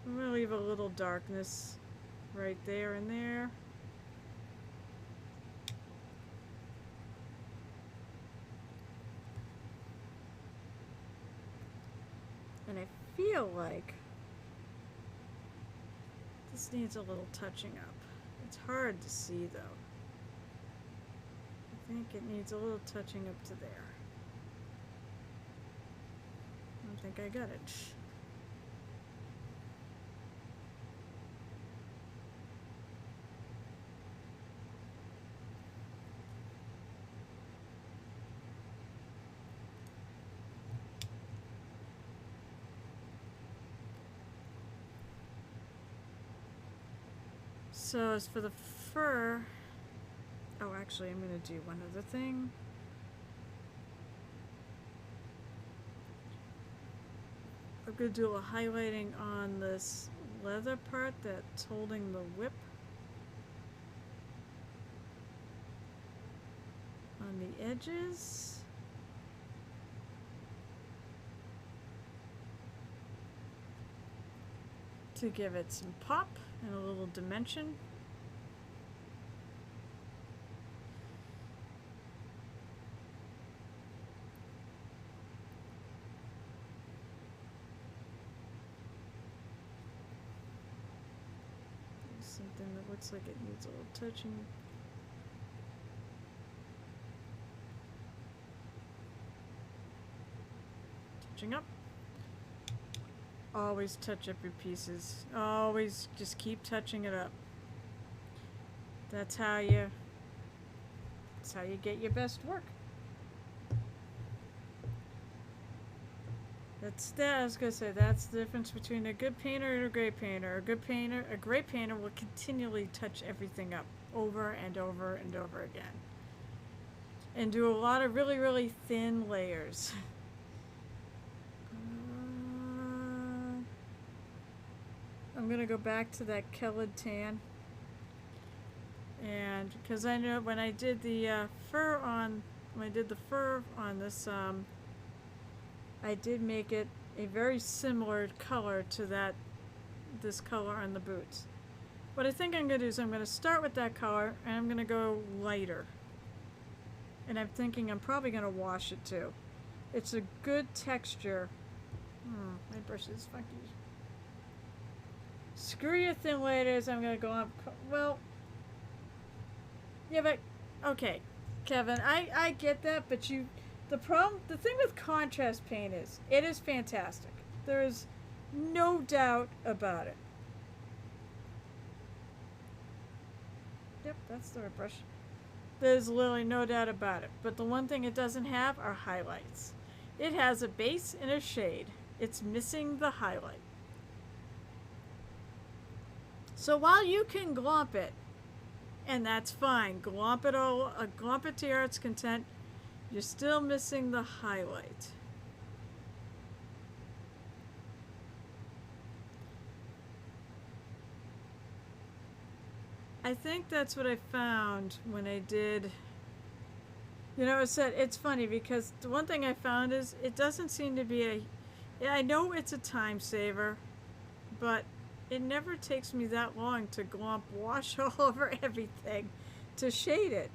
I'm gonna leave a little darkness right there and there. And I feel like this needs a little touching up. It's hard to see though. I think it needs a little touching up to there. I don't think I got it. So as for the fur, oh, actually, I'm going to do one other thing. I'm going to do a highlighting on this leather part that's holding the whip. On the edges. To give it some pop and a little dimension. There's something that looks like it needs a little touching. Touching up. Always touch up your pieces. Always just keep touching it up. That's how you get your best work. I was gonna say that's the difference between a good painter and a great painter. A great painter will continually touch everything up over and over and over again. And do a lot of really, really thin layers. I'm gonna go back to that colored tan, and because I know when I did the fur on this, I did make it a very similar color to this color on the boots. What I think I'm gonna do is I'm gonna start with that color and I'm gonna go lighter, and I'm thinking I'm probably gonna wash it too. It's a good texture. My brush is funky. Screw your thin layers, I'm gonna go on. Well, yeah, but okay, Kevin, I get that, but the thing with contrast paint is it is fantastic. There is no doubt about it. Yep, that's the right brush. There's literally no doubt about it. But the one thing it doesn't have are highlights. It has a base and a shade. It's missing the highlight. So while you can glomp it, and that's fine, glomp it to your heart's content, you're still missing the highlight. I think that's what I found when I did, it's funny because the one thing I found is it doesn't seem to be I know it's a time saver, but it never takes me that long to glomp wash all over everything to shade it.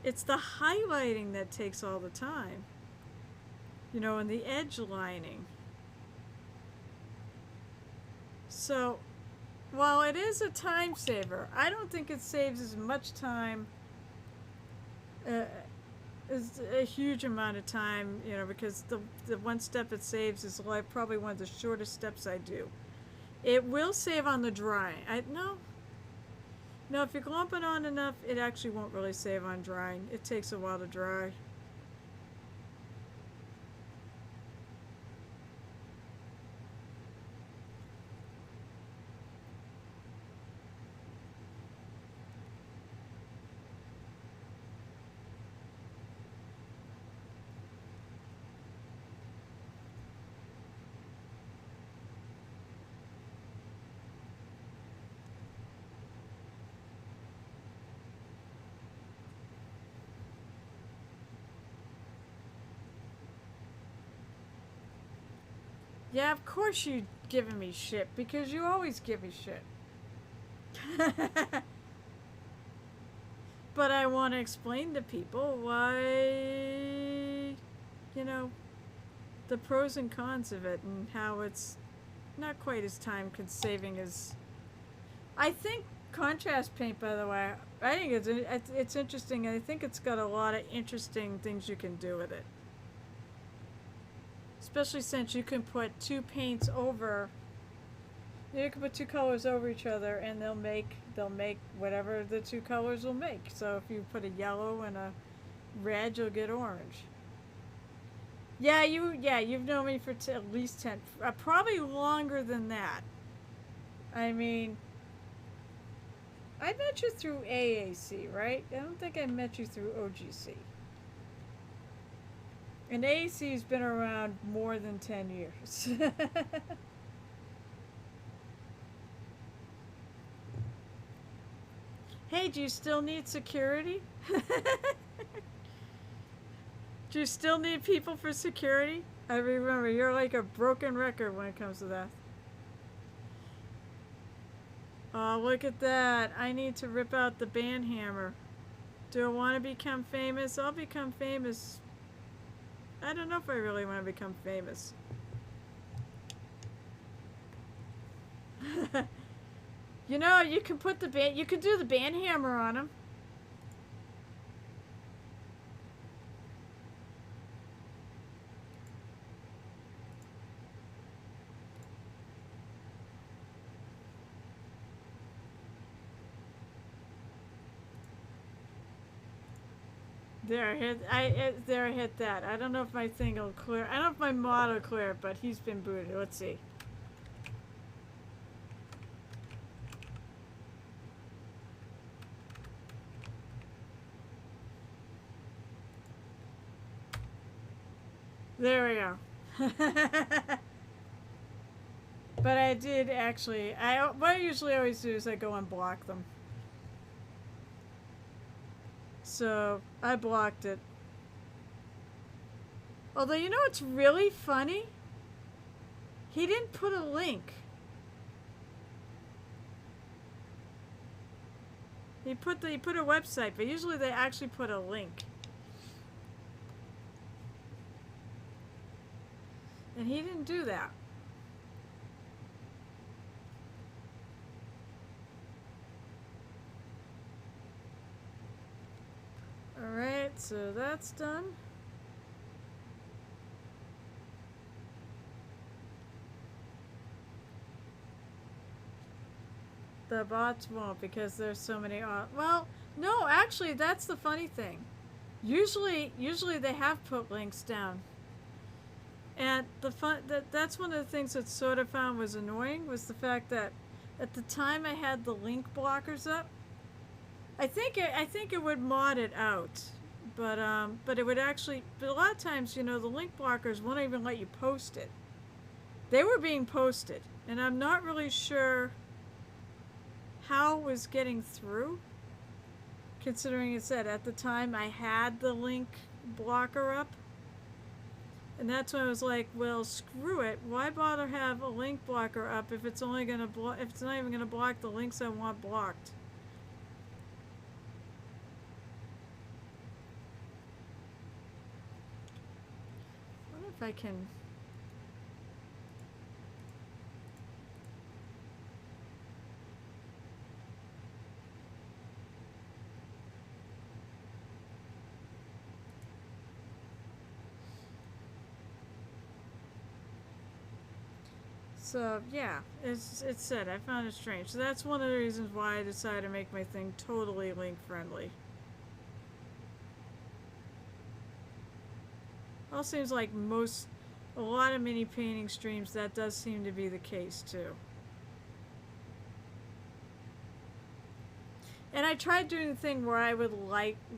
It's the highlighting that takes all the time. And the edge lining. So, while it is a time saver, I don't think it saves as much time, as a huge amount of time, because the one step it saves is probably one of the shortest steps I do. It will save on the drying. No, if you glomp it on enough, it actually won't really save on drying. It takes a while to dry. Yeah, of course you giving me shit because you always give me shit. But I want to explain to people why, you know, the pros and cons of it and how it's not quite as time saving as I think contrast paint, by the way, I think it's interesting. I think it's got a lot of interesting things you can do with it. Especially since you can put two paints over. You can put two colors over each other, and they'll make whatever the two colors will make. So if you put a yellow and a red, you'll get orange. You've known me for at least 10, probably longer than that. I mean, I met you through AAC, right? I don't think I met you through OGC. And AAC's been around more than 10 years. Hey, do you still need security? Do you still need people for security? I remember, you're like a broken record when it comes to that. Oh, look at that. I need to rip out the band hammer. Do I want to become famous? I'll become famous. I don't know if I really want to become famous. You know, you can put you can do the band hammer on him. There, I hit that. I don't know if my thing will clear. I don't know if my mod will clear, but he's been booted. Let's see. There we go. But I did actually. What I usually always do is I go and block them. So I blocked it. Although, you know what's really funny? He didn't put a link. He put a website, but usually they actually put a link. And he didn't do that. Alright, so that's done. The bots won't because there's so many. Well, no, actually, that's the funny thing. Usually they have put links down. And that's one of the things that sort of found was annoying was the fact that at the time I had the link blockers up. I think it would mod it out, but it would actually. But a lot of times, you know, the link blockers won't even let you post it. They were being posted, and I'm not really sure how it was getting through. Considering it said at the time I had the link blocker up. And that's when I was like, well, screw it. Why bother have a link blocker up if it's only gonna if it's not even gonna block the links I want blocked? I wonder if I can. So yeah, it's said. I found it strange. So that's one of the reasons why I decided to make my thing totally link friendly. Well, seems like a lot of mini painting streams that does seem to be the case too. And I tried doing the thing where I would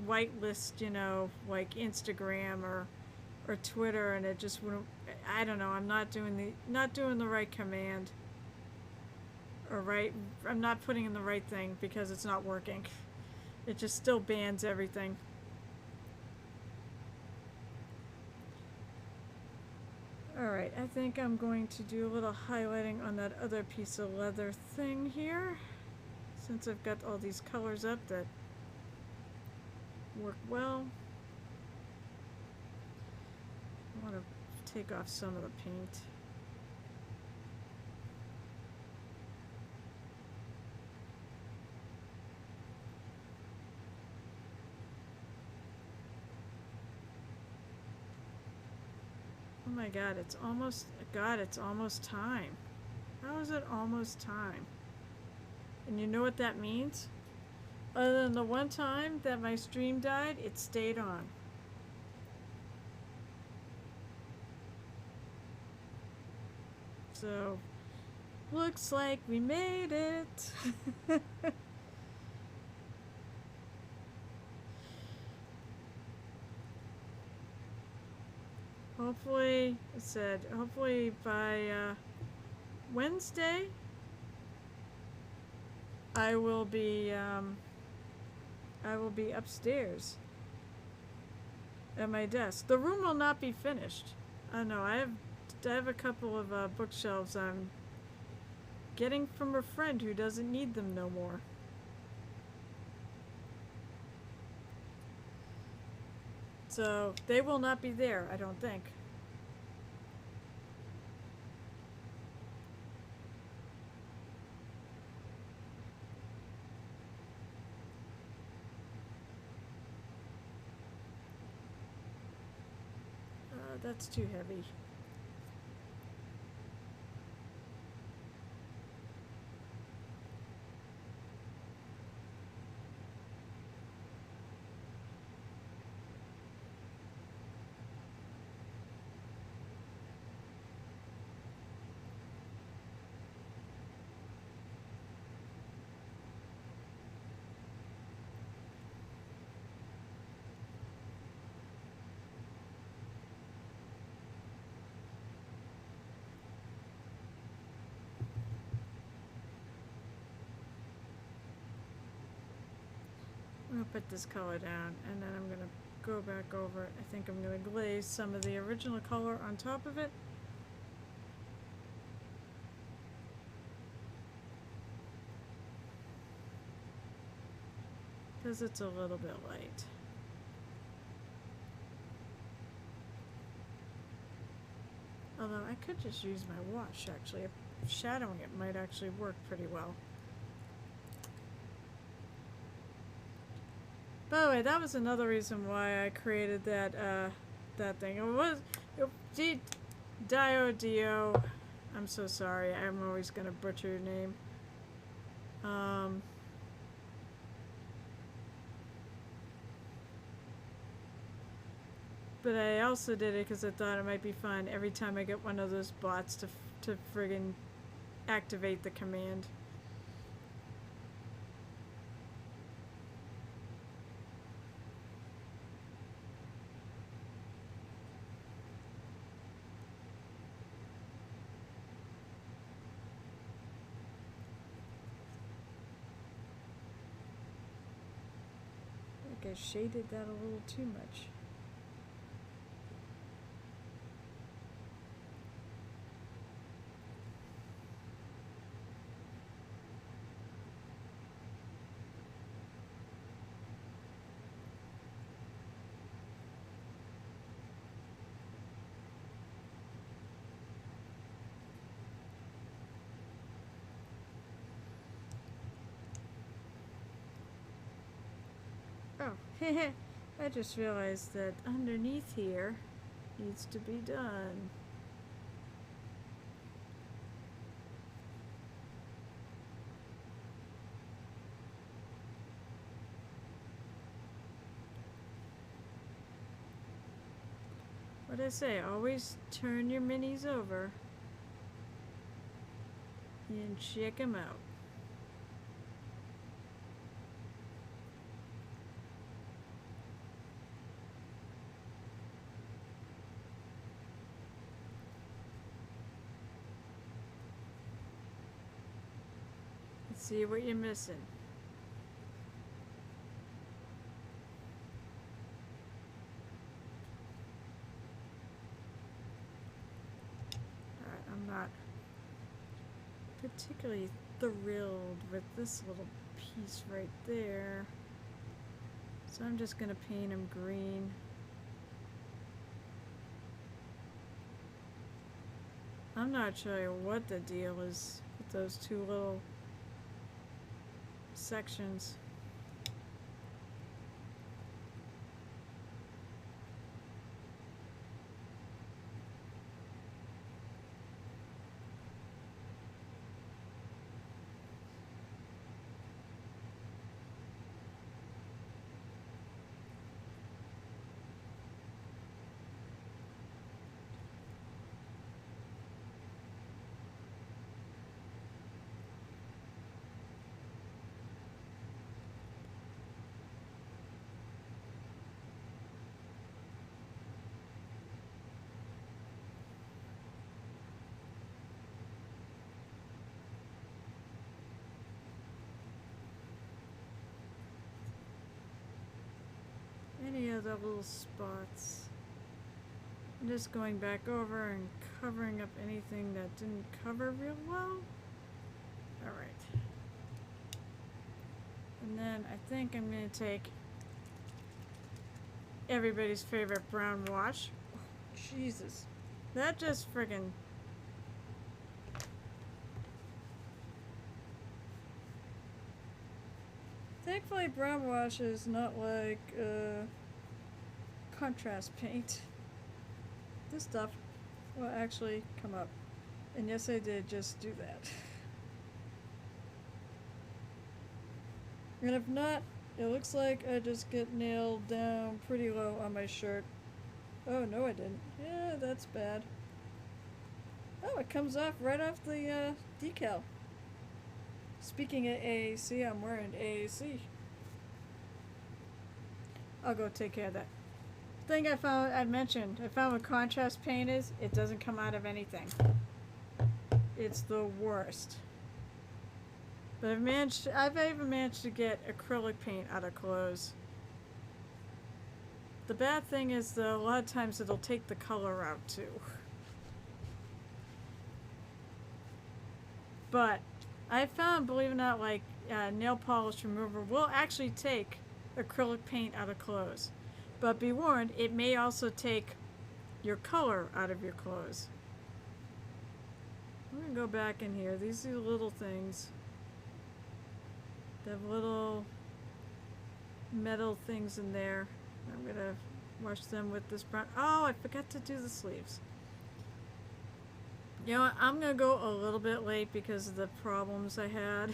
whitelist, you know, like Instagram or Twitter, and it just wouldn't. I don't know. I'm not doing the right command. Or I'm not putting in the right thing because it's not working. It just still bans everything. Alright, I think I'm going to do a little highlighting on that other piece of leather thing here. Since I've got all these colors up that work well. I want to take off some of the paint. Oh my god, it's almost time. How is it almost time? And you know what that means? Other than the one time that my stream died, it stayed on. So, looks like we made it. Hopefully, I said, hopefully by Wednesday, I will be upstairs at my desk. The room will not be finished. I know I have a couple of bookshelves I'm getting from a friend who doesn't need them no more. So they will not be there, I don't think. That's too heavy. I'm gonna put this color down and then I'm gonna go back over it. I think I'm gonna glaze some of the original color on top of it. Because it's a little bit light. Although I could just use my wash actually. Shadowing it might actually work pretty well. By the way, that was another reason why I created that thing. It was Dio. I'm so sorry. I'm always gonna butcher your name. But I also did it because I thought it might be fun every time I get one of those bots to friggin' activate the command. I shaded that a little too much. Oh, I just realized that underneath here needs to be done. What I say, always turn your minis over and check them out. See what you're missing. particularly thrilled with this little piece right there. So I'm just going to paint him green. I'm not sure what the deal is with those two little sections. Any other little spots? I'm just going back over and covering up anything that didn't cover real well. Alright. And then I think I'm going to take everybody's favorite brown wash. Oh, Jesus. That just friggin'... Thankfully, brown wash is not like contrast paint. This stuff will actually come up. And yes, I did just do that. And if not, it looks like I just get nailed down pretty low on my shirt. Oh, no I didn't. Yeah, that's bad. Oh, it comes off right off the decal. Speaking of AAC, I'm wearing AAC. I'll go take care of that. Thing I found with contrast paint is it doesn't come out of anything. It's the worst. But I've even managed to get acrylic paint out of clothes. The bad thing is though, a lot of times it'll take the color out too. But I found, believe it or not, like nail polish remover will actually take acrylic paint out of clothes. But be warned, it may also take your color out of your clothes. I'm going to go back in here. These are little things. They have little metal things in there. I'm going to wash them with this brown. Oh, I forgot to do the sleeves. You know what? I'm going to go a little bit late because of the problems I had.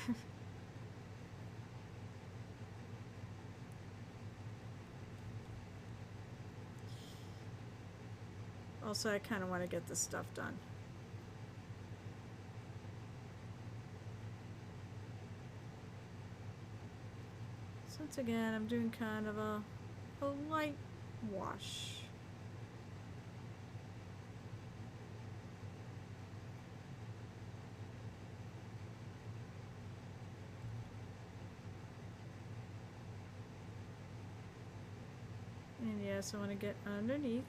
Also, I kind of want to get this stuff done. So once again, I'm doing kind of a light wash. And yes, I want to get underneath.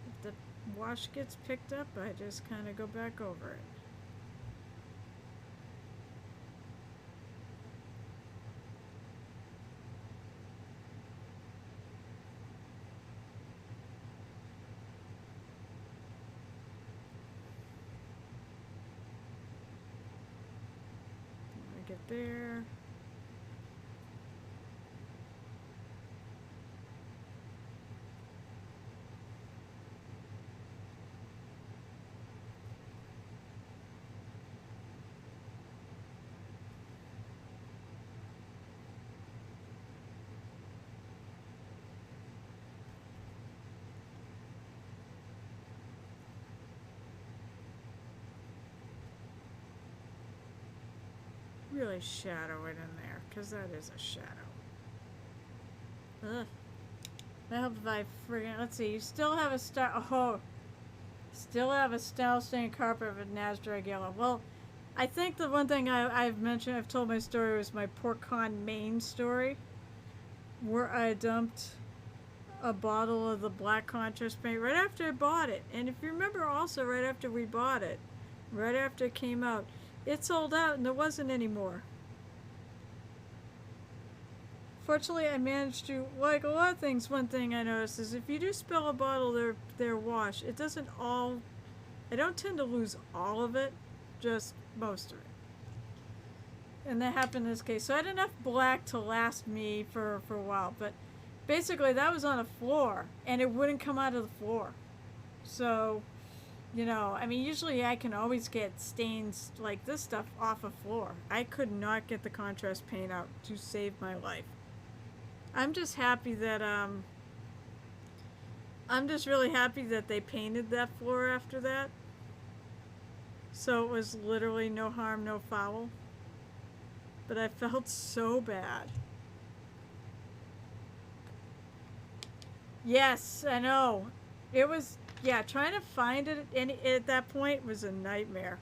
If the wash gets picked up, I just kind of go back over it. Get there. Really shadow it in there, because that is a shadow. Ugh. I hope if I friggin', let's see, you still have a still have a style stained carpet with Nasdaq yellow. Well, I think the one thing I've mentioned, I've told my story, was my Port Con, Maine story, where I dumped a bottle of the black contrast paint right after I bought it. And if you remember, also right after we bought it, right after it came out, it sold out and there wasn't any more. Fortunately, I managed to, like a lot of things, one thing I noticed is if you do spill a bottle their wash, it doesn't all, I don't tend to lose all of it, just most of it. And that happened in this case. So I had enough black to last me for a while, but basically that was on a floor and it wouldn't come out of the floor. So, you know, I mean, usually I can always get stains like this stuff off a floor. I could not get the contrast paint out to save my life. I'm just happy that I'm just really happy that they painted that floor after that. So it was literally no harm, no foul. But I felt so bad. Yes, I know. It was, yeah, trying to find it at that point was a nightmare.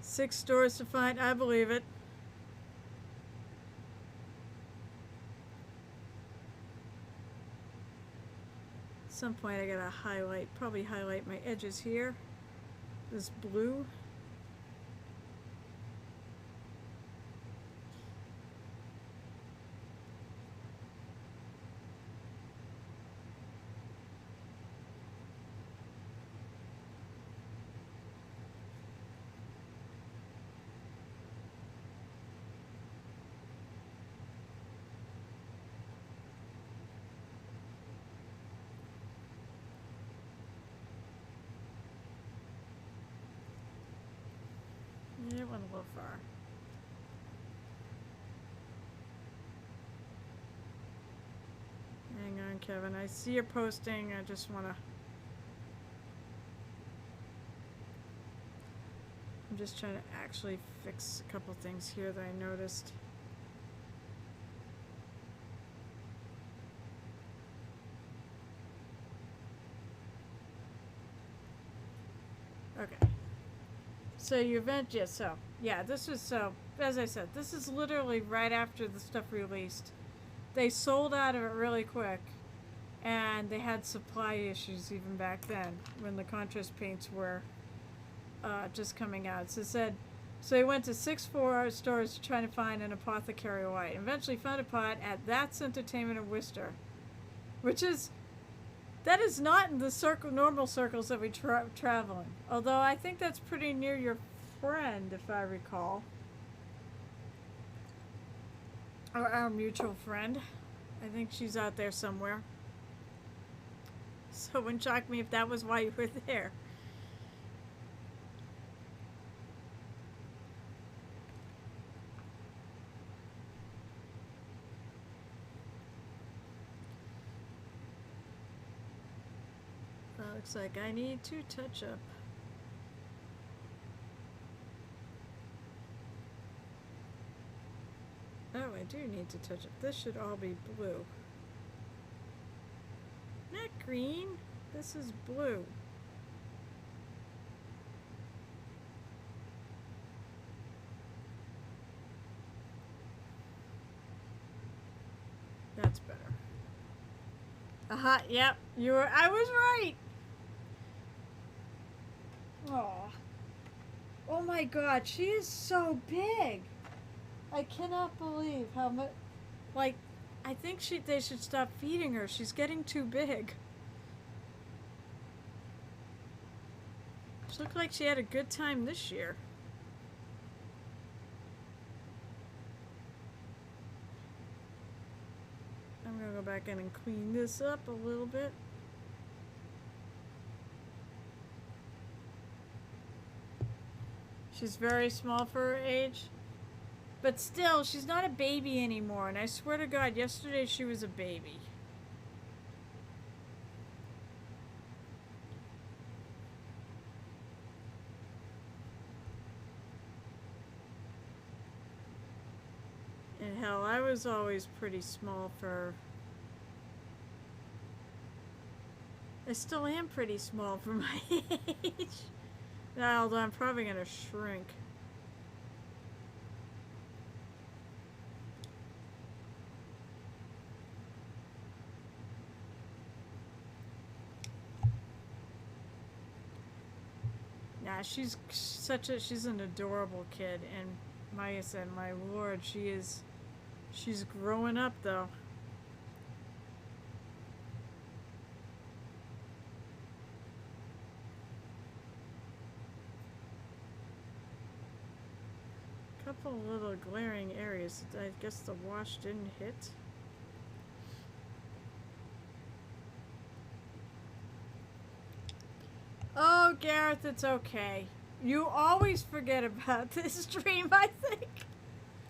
6 stores to find, I believe it. At some point I gotta probably highlight my edges here. This blue. Yeah, it went a little far. Hang on, Kevin. I see you're posting. I just want to... I'm just trying to actually fix a couple things here that I noticed. Okay. So your event, yeah, so, yeah, this was, so, as I said, this is literally right after the stuff released. They sold out of it really quick, and they had supply issues even back then, when the contrast paints were just coming out. So it said, so he went to 6 stores trying to find an apothecary white. Eventually found a pot at That's Entertainment in Worcester, which is, that is not in the normal circles that we travel in. Although I think that's pretty near your friend, if I recall. Or our mutual friend. I think she's out there somewhere. So it wouldn't shock me if that was why you were there. Looks like I need to touch up. Oh, I do need to touch up. This should all be blue. Not green. This is blue. That's better. Aha, yep. I was right. Oh. Oh my god, she is so big. I cannot believe how much, like, I think they should stop feeding her. She's getting too big. She looked like she had a good time this year. I'm gonna go back in and clean this up a little bit. She's very small for her age. But still, she's not a baby anymore. And I swear to God, yesterday she was a baby. And hell, I was always pretty small for... I still am pretty small for my age. Although I'm probably gonna shrink. Nah, she's an adorable kid, and like I said, my lord, she's growing up though. Couple little glaring areas that I guess the wash didn't hit. Oh, Gareth, it's okay. You always forget about this stream, I think.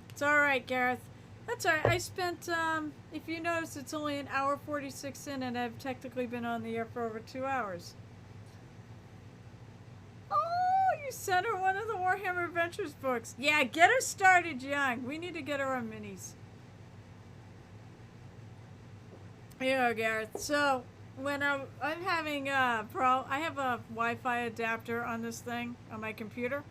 It's alright, Gareth. That's alright. I spent, if you notice, it's only an hour 46 in, and I've technically been on the air for over 2 hours. Oh, you sent her one of the Warhammer Adventures books. Yeah, get her started young. We need to get her on minis. Yeah, Gareth. So, when I'm having I have a Wi-Fi adapter on this thing on my computer,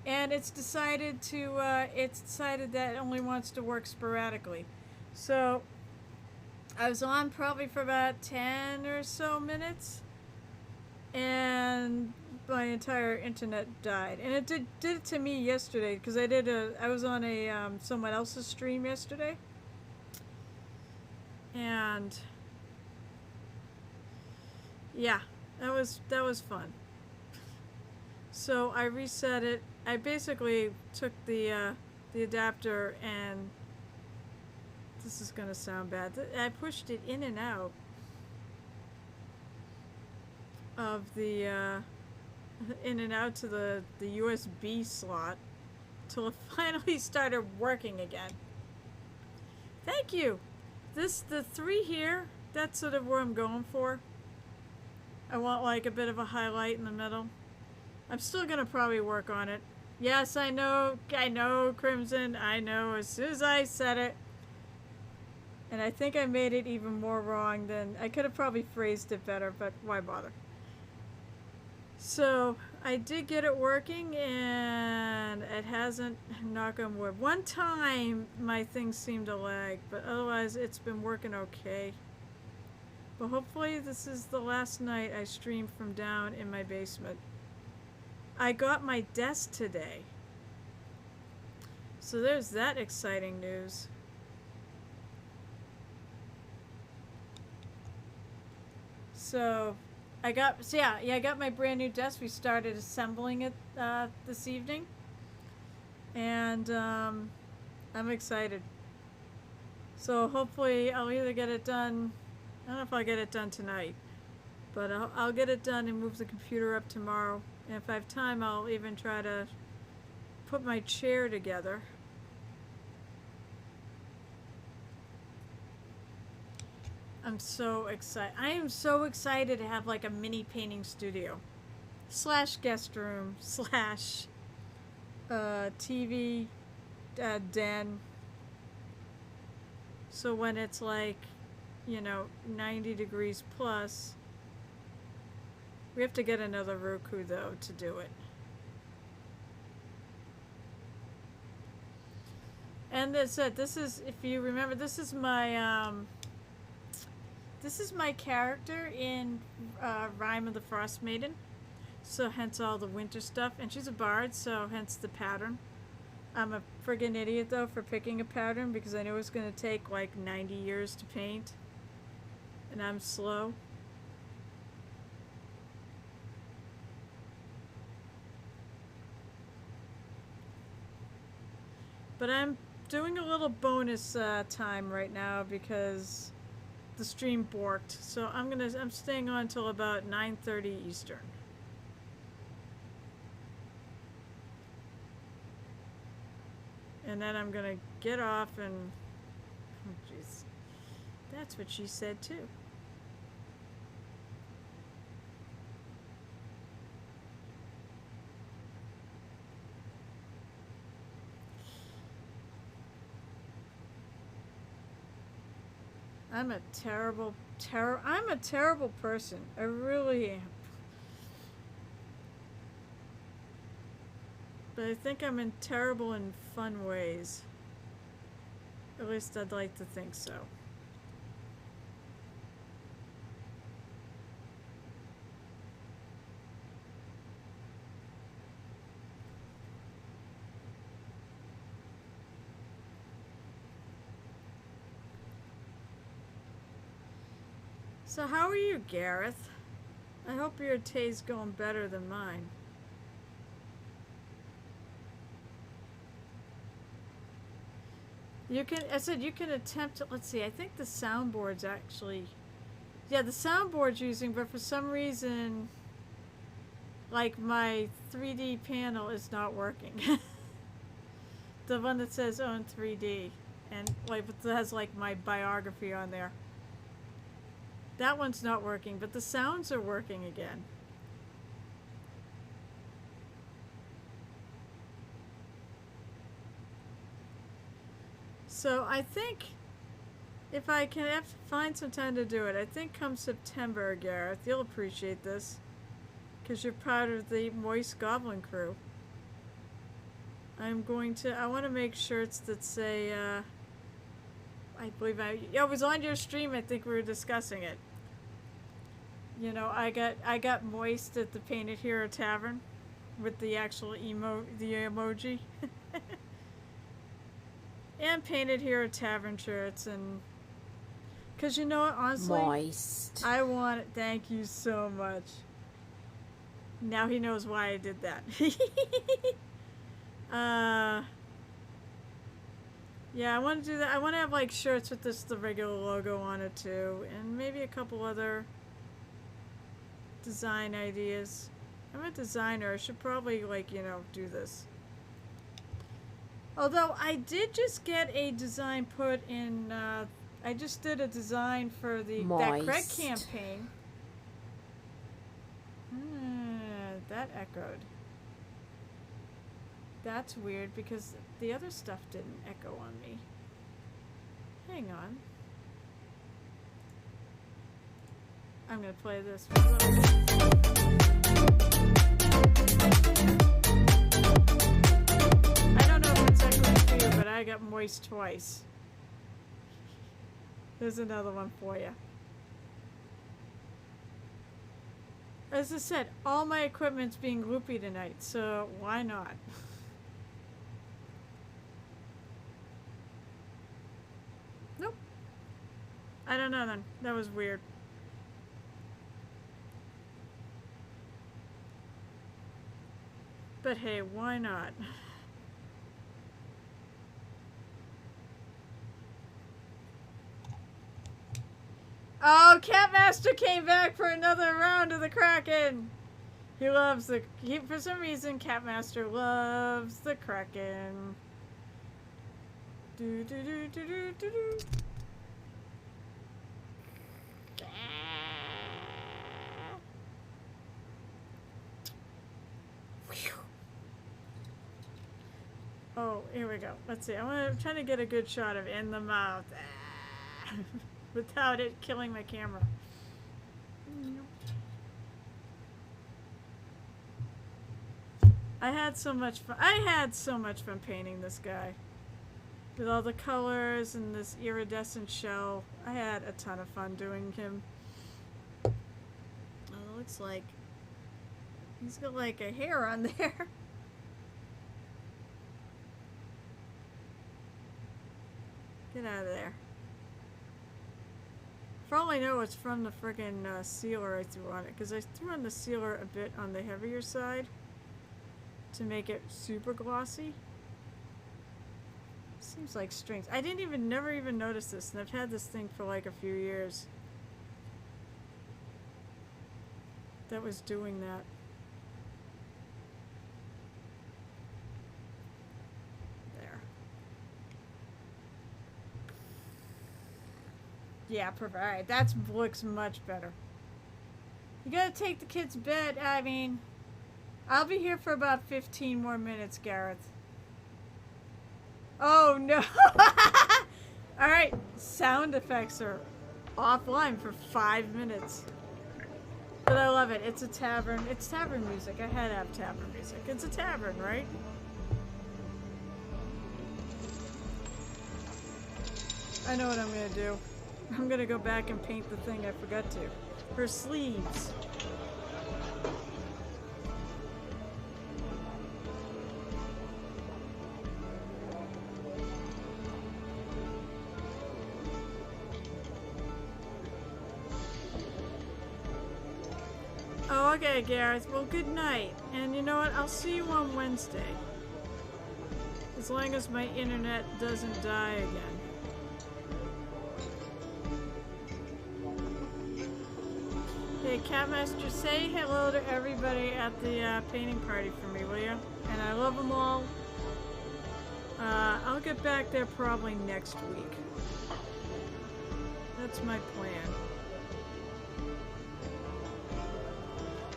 and it's decided that it only wants to work sporadically. So I was on probably for about 10 or so minutes, and my entire internet died. And it did it to me yesterday because I was on a someone else's stream yesterday, and yeah, that was fun. So I reset it. I basically took the adapter, and this is gonna sound bad. I pushed it in and out of the in and out to the USB slot till it finally started working again. Thank you. The 3 here, that's sort of where I'm going for. I want like a bit of a highlight in the middle. I'm still gonna probably work on it. Yes, I know, Crimson, I know, as soon as I said it. And I think I made it even more wrong than, I could have probably phrased it better, but why bother? So, I did get it working, and it hasn't, knock on wood. One time, my things seemed to lag, but otherwise, it's been working okay. But hopefully, this is the last night I stream from down in my basement. I got my desk today. So there's that exciting news. So I got my brand new desk. We started assembling it this evening, and I'm excited. So hopefully I'll either get it done. I don't know if I'll get it done tonight, but I'll get it done and move the computer up tomorrow. And if I have time, I'll even try to put my chair together. I'm so excited. I am so excited to have like a mini painting studio / guest room / TV den. So when it's like, 90 degrees plus, we have to get another Roku though to do it. And that's it. This is, if you remember, this is my character in Rime of the Frost Maiden. So hence all the winter stuff. And she's a bard, so hence the pattern. I'm a friggin' idiot though for picking a pattern because I know it's gonna take like 90 years to paint. And I'm slow. But I'm doing a little bonus time right now because the stream borked. So I'm staying on till about 9:30 Eastern. And then I'm gonna get off and, oh jeez, that's what she said too. I'm a terrible person. I really am. But I think I'm in terrible and fun ways. At least I'd like to think so. So how are you, Gareth? I hope your day's going better than mine. You can, I said you can attempt to, let's see, I think the soundboard's actually, yeah, the soundboard's using, but for some reason, like my 3D panel is not working. The one that says own 3D, and like it has like my biography on there. That one's not working, but the sounds are working again. So I think if I can find some time to do it, I think come September, Gareth, you'll appreciate this. Because you're part of the Moist Goblin crew. I want to make shirts that say, I believe it was on your stream, I think we were discussing it. You know, I got moist at the Painted Hero Tavern with the actual the emoji. And Painted Hero Tavern shirts, and because you know what, honestly, moist. I want it. Thank you so much. Now he knows why I did that. Yeah, I want to do that. I want to have like shirts with the regular logo on it too, and maybe a couple other design ideas. I'm a designer. I should probably like, you know, do this. Although I did just get a design put in, I just did a design for that Craig campaign. That echoed. That's weird because the other stuff didn't echo on me. Hang on. I'm gonna play this for a little bit. I don't know if it's echoing for you, but I got moist twice. There's another one for you. As I said, all my equipment's being loopy tonight, so why not? Nope. I don't know then. That was weird. But hey, why not? Oh, Catmaster came back for another round of the Kraken. He loves for some reason, Catmaster loves the Kraken. Do do do do do do do. Oh, here we go. Let's see. I'm trying to get a good shot of in the mouth. Without it killing my camera. I had so much fun painting this guy. With all the colors and this iridescent shell. I had a ton of fun doing him. Oh, it looks like he's got like a hair on there. Get out of there. For all I know, it's from the friggin' sealer I threw on it. Because I threw on the sealer a bit on the heavier side. To make it super glossy. Seems like strings. I never even noticed this. And I've had this thing for like a few years. That was doing that. Yeah, provide. That looks much better. You gotta take the kids to bed. I mean, I'll be here for about 15 more minutes, Gareth. Oh, no. Alright, sound effects are offline for 5 minutes. But I love it. It's a tavern. It's tavern music. I had to have tavern music. It's a tavern, right? I know what I'm gonna do. I'm gonna go back and paint the thing I forgot to. Her sleeves. Oh, okay, Gareth. Well, good night. And you know what? I'll see you on Wednesday. As long as my internet doesn't die again. Hey, Catmaster, say hello to everybody at the painting party for me, will you? And I love them all. I'll get back there probably next week. That's my plan.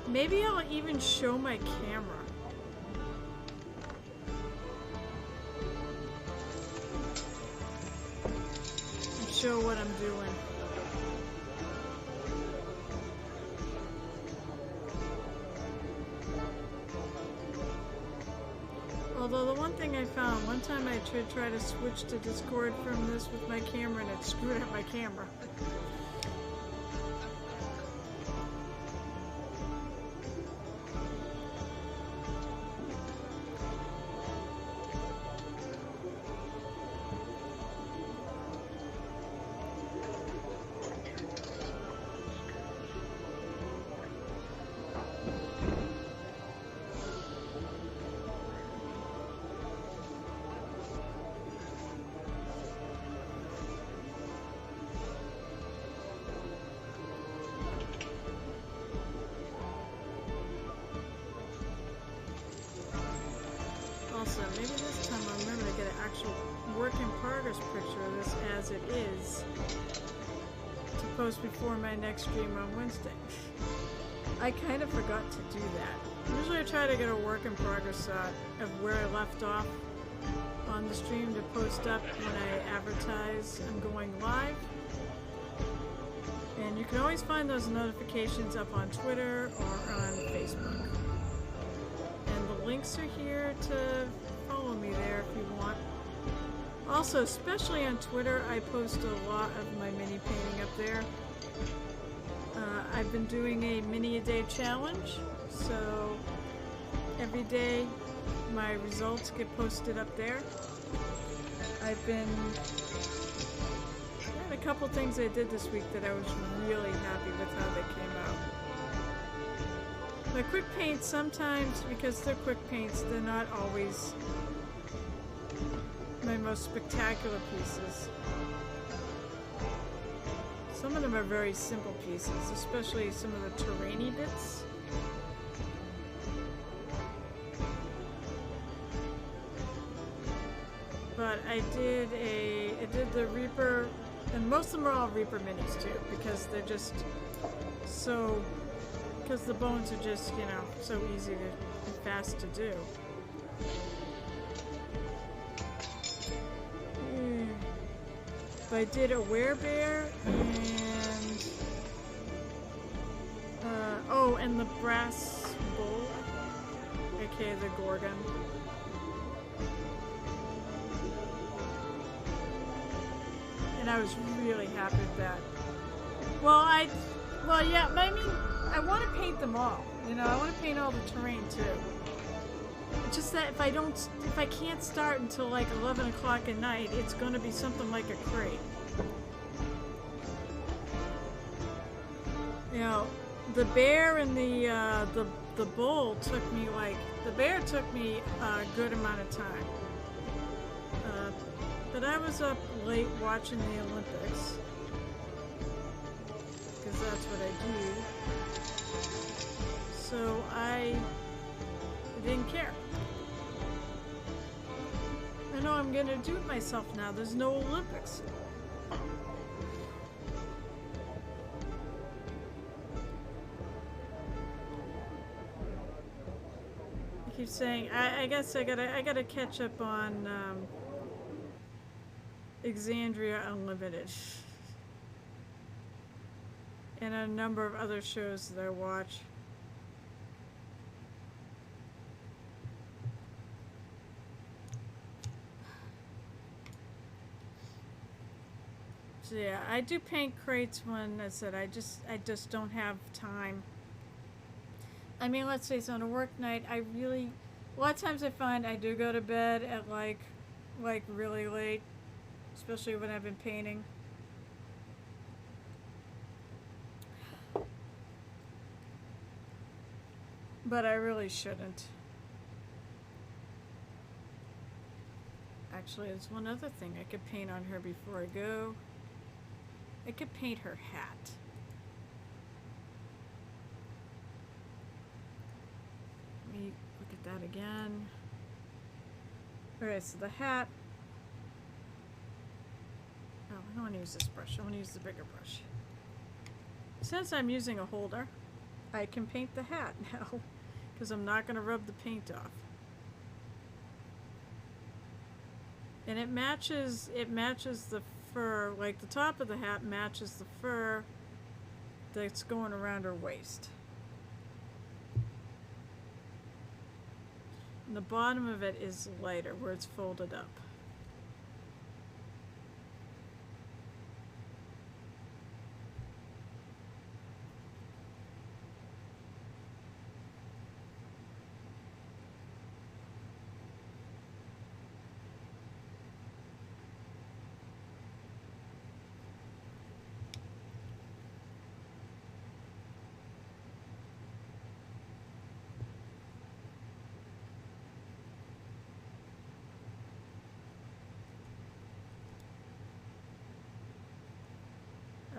Maybe I'll even show my camera. And show what I'm doing. Although the one thing I found, one time I tried to switch to Discord from this with my camera and it screwed up my camera. Maybe this time I'll remember to get an actual work in progress picture of this as it is to post before my next stream on Wednesday. I kind of forgot to do that. Usually I try to get a work in progress of where I left off on the stream to post up when I advertise I'm going live. And you can always find those notifications up on Twitter or on Facebook. And the links are here to follow me there if you want. Also, especially on Twitter, I post a lot of my mini painting up there. I've been doing a mini-a-day challenge, so every day my results get posted up there. I had a couple things I did this week that I was really happy with how they came out. My quick paints, sometimes, because they're quick paints, they're not always my most spectacular pieces. Some of them are very simple pieces, especially some of the terrainy bits. But I did the Reaper, and most of them are all Reaper minis too, because they're just so, because the bones are just, you know, so easy and fast to do. But I did a werebear and oh, and the brass bull, aka the Gorgon. And I was really happy with that. Well, yeah, I mean, I want to paint them all. You know, I want to paint all the terrain too. It's just that if I can't start until like 11 o'clock at night, it's going to be something like a crate. You know, the bear and the bull took me the bear took me a good amount of time. But I was up late watching the Olympics, because that's what I do. So I didn't care. I know I'm gonna do it myself now. There's no Olympics. I keep saying I guess I gotta catch up on Exandria Unlimited and a number of other shows that I watch. So yeah, I do paint crates when I said I just don't have time. I mean, let's say it's on a work night. A lot of times I find I do go to bed at like really late, especially when I've been painting. But I really shouldn't. Actually, there's one other thing I could paint on her before I go. I could paint her hat. Let me look at that again. Alright, so the hat. Oh, I don't want to use this brush. I want to use the bigger brush. Since I'm using a holder, I can paint the hat now. Because I'm not going to rub the paint off. And it matches the fur, like the top of the hat matches the fur that's going around her waist. And the bottom of it is lighter, where it's folded up.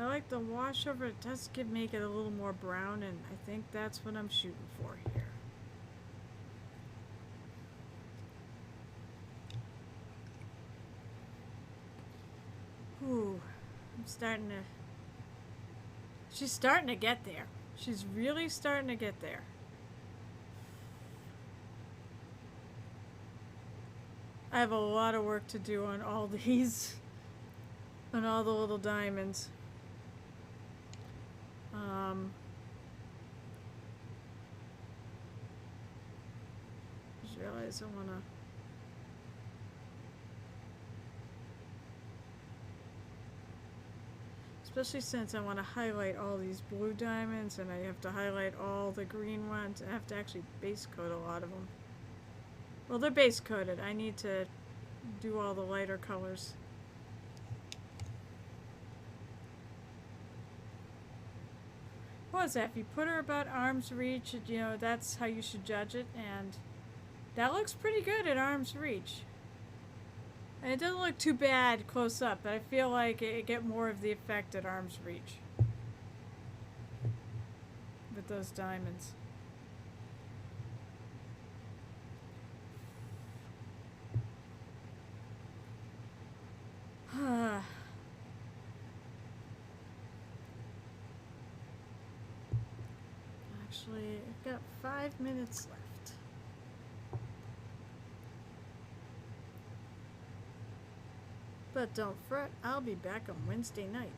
I like the wash over. It does make it a little more brown, and I think that's what I'm shooting for here. Ooh, she's starting to get there. She's really starting to get there. I have a lot of work to do on all these, on all the little diamonds. Just realized I wanna. Especially since I want to highlight all these blue diamonds and I have to highlight all the green ones. I have to actually base coat a lot of them. Well, they're base coated. I need to do all the lighter colors. What was that? If you put her about arm's reach, you know, that's how you should judge it. And that looks pretty good at arm's reach. And it doesn't look too bad close up, but I feel like it get more of the effect at arm's reach with those diamonds. Actually, I've got 5 minutes left. But don't fret, I'll be back on Wednesday night.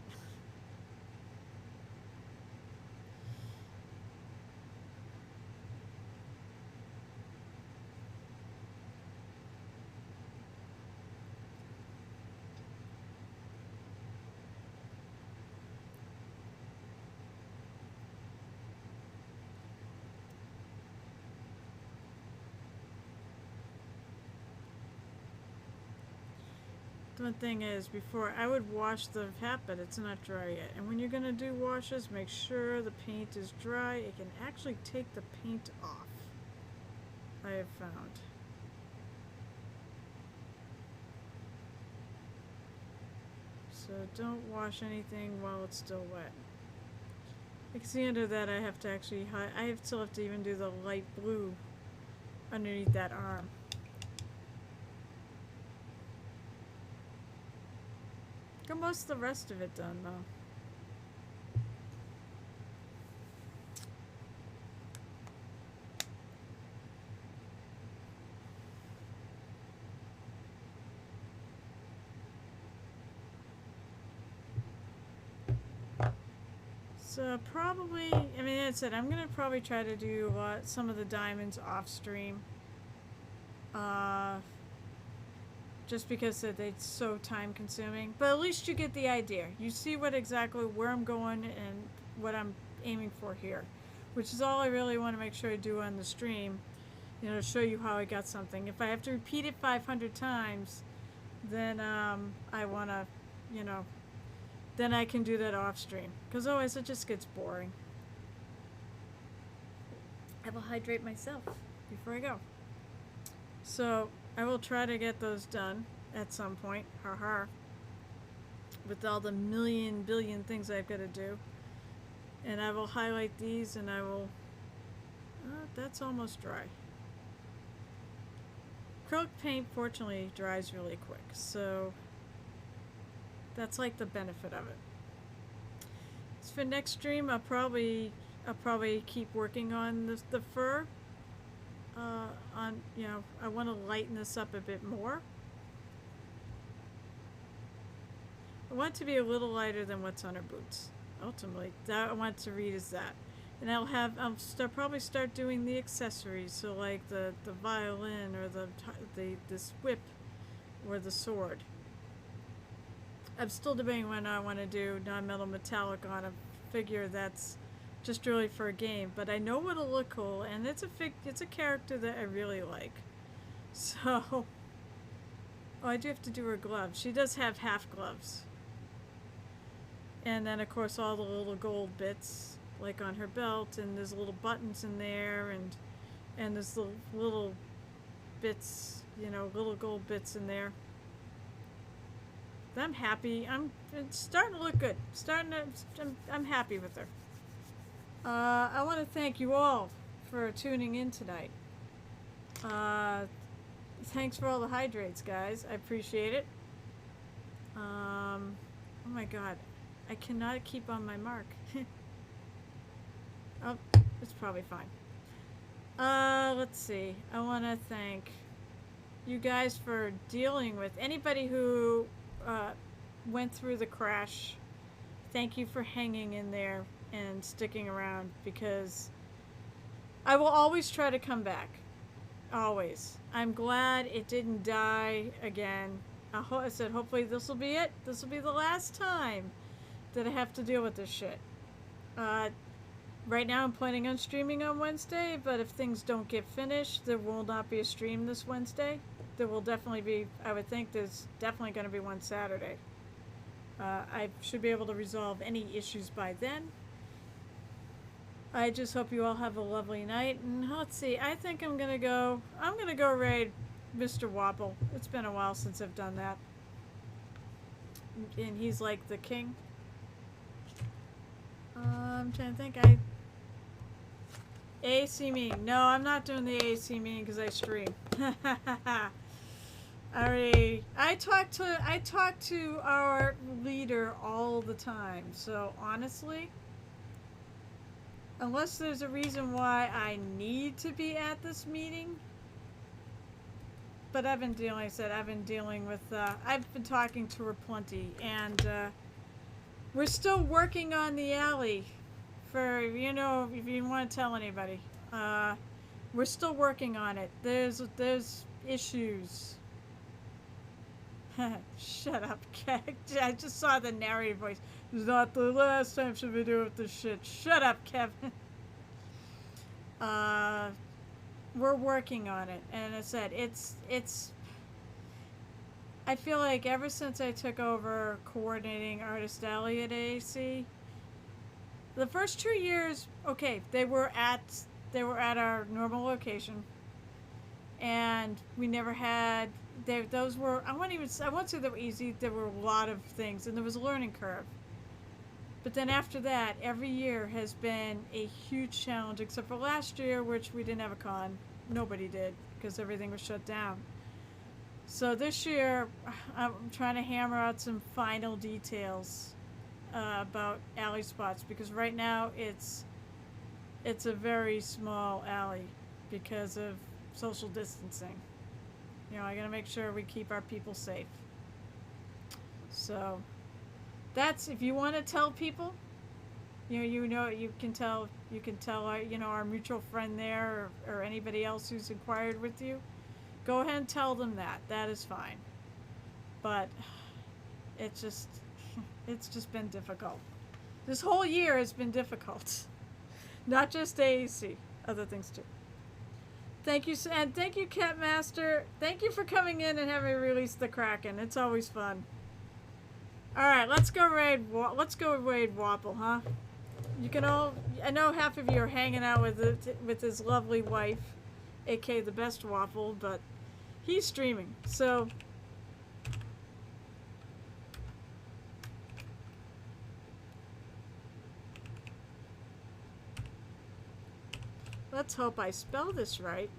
One thing is, before I would wash the hat, but it's not dry yet. And when you're gonna do washes, make sure the paint is dry. It can actually take the paint off, I have found. So don't wash anything while it's still wet. You can see under that I have to actually still have to even do the light blue underneath that arm. Got most of the rest of it done though. So probably, I mean, that's it. I'm gonna probably try to do some of the diamonds off stream. just because it's so time consuming. But at least you get the idea. You see what exactly where I'm going and what I'm aiming for here, which is all I really want to make sure I do on the stream. You know, to show you how I got something. If I have to repeat it 500 times, then I want to, you know, then I can do that off stream. Because otherwise it just gets boring. I will hydrate myself before I go. So I will try to get those done at some point. With all the million billion things I've got to do. And I will highlight these and I will... that's almost dry. Acrylic paint fortunately dries really quick, so that's like the benefit of it. So for next stream, I'll probably keep working on the fur. You know, I want to lighten this up a bit more. I want it to be a little lighter than what's on her boots. Ultimately, that I want to read is that. And I'll probably start doing the accessories, so like the violin or this whip or the sword. I'm still debating when I want to do non-metal metallic on a figure that's just really for a game, but I know what'll look cool, and it's a character that I really like. So, oh, I do have to do her gloves. She does have half gloves. And then of course all the little gold bits, like on her belt, and there's little buttons in there, and there's little bits, you know, little gold bits in there. I'm happy. It's starting to look good. I'm happy with her. I want to thank you all for tuning in tonight. Thanks for all the hydrates, guys. I appreciate it. Oh my god. I cannot keep on my mark. Oh, it's probably fine. Let's see. I want to thank you guys for dealing with anybody who went through the crash. Thank you for hanging in there and sticking around, because I will always try to come back. Always. I'm glad it didn't die again. I said hopefully this will be it. This will be the last time that I have to deal with this shit. Right now I'm planning on streaming on Wednesday, but if things don't get finished, there will not be a stream this Wednesday. There will definitely be, I would think there's definitely going to be one Saturday. I should be able to resolve any issues by then. I just hope you all have a lovely night, and let's see, I think I'm going to go raid Mr. Wobble. It's been a while since I've done that. And he's like the king. I'm trying to think. AAC meeting. No, I'm not doing the AAC meeting because I stream. I talk to our leader all the time. So honestly, unless there's a reason why I need to be at this meeting, but I've been dealing with. I've been talking to her plenty, and we're still working on the alley. For, you know, if you want to tell anybody, we're still working on it. There's issues. Shut up, Kev. I just saw the narrator voice. It's not the last time she'll be doing this shit. Shut up, Kevin. We're working on it, and I said it's. I feel like ever since I took over coordinating Artist Alley at AAC, the first 2 years, okay, they were at our normal location, and we never had. Those were, I won't say they were easy. There were a lot of things, and there was a learning curve. But then after that, every year has been a huge challenge, except for last year, which we didn't have a con. Nobody did, because everything was shut down. So this year, I'm trying to hammer out some final details about alley spots, because right now it's a very small alley because of social distancing. You know, I gotta make sure we keep our people safe. So that's, if you want to tell people, you can tell our mutual friend there, or anybody else who's inquired with you. Go ahead and tell them that. That is fine. but it's just it's just been difficult. This whole year has been difficult. Not just AAC, other things too. Thank you, and thank you, Cat Master. Thank you for coming in and having me release the Kraken. It's always fun. All right, let's go raid. Let's go raid Wapple, huh? You can all. I know half of you are hanging out with his lovely wife, aka the best Waffle, but he's streaming, so. Let's hope I spell this right.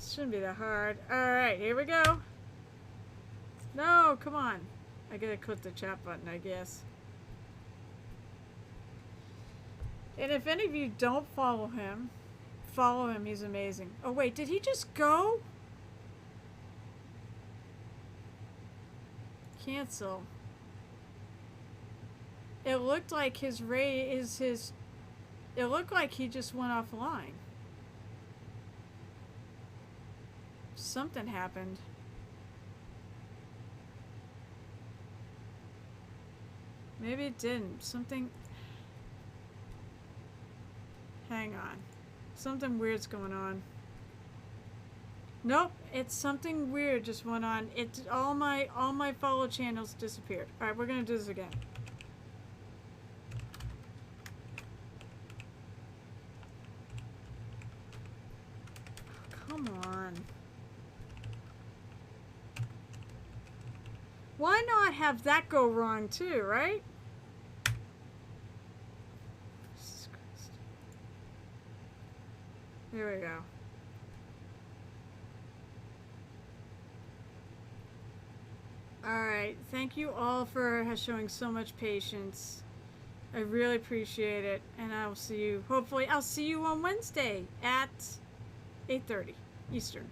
Shouldn't be that hard. Alright, here we go. No, come on. I gotta click the chat button, I guess. And if any of you don't follow him, he's amazing. Oh wait, did he just go? Cancel. It looked like his it looked like he just went offline. Something happened. Maybe it didn't. Something. Hang on. Something weird's going on. Nope, it's something weird just went on. All my follow channels disappeared. All right, we're gonna do this again. Come on. Why not have that go wrong too, right? Jesus Christ. Here we go. Alright, thank you all for showing so much patience. I really appreciate it, and I will see you, hopefully, I'll see you on Wednesday at 8:30 Eastern.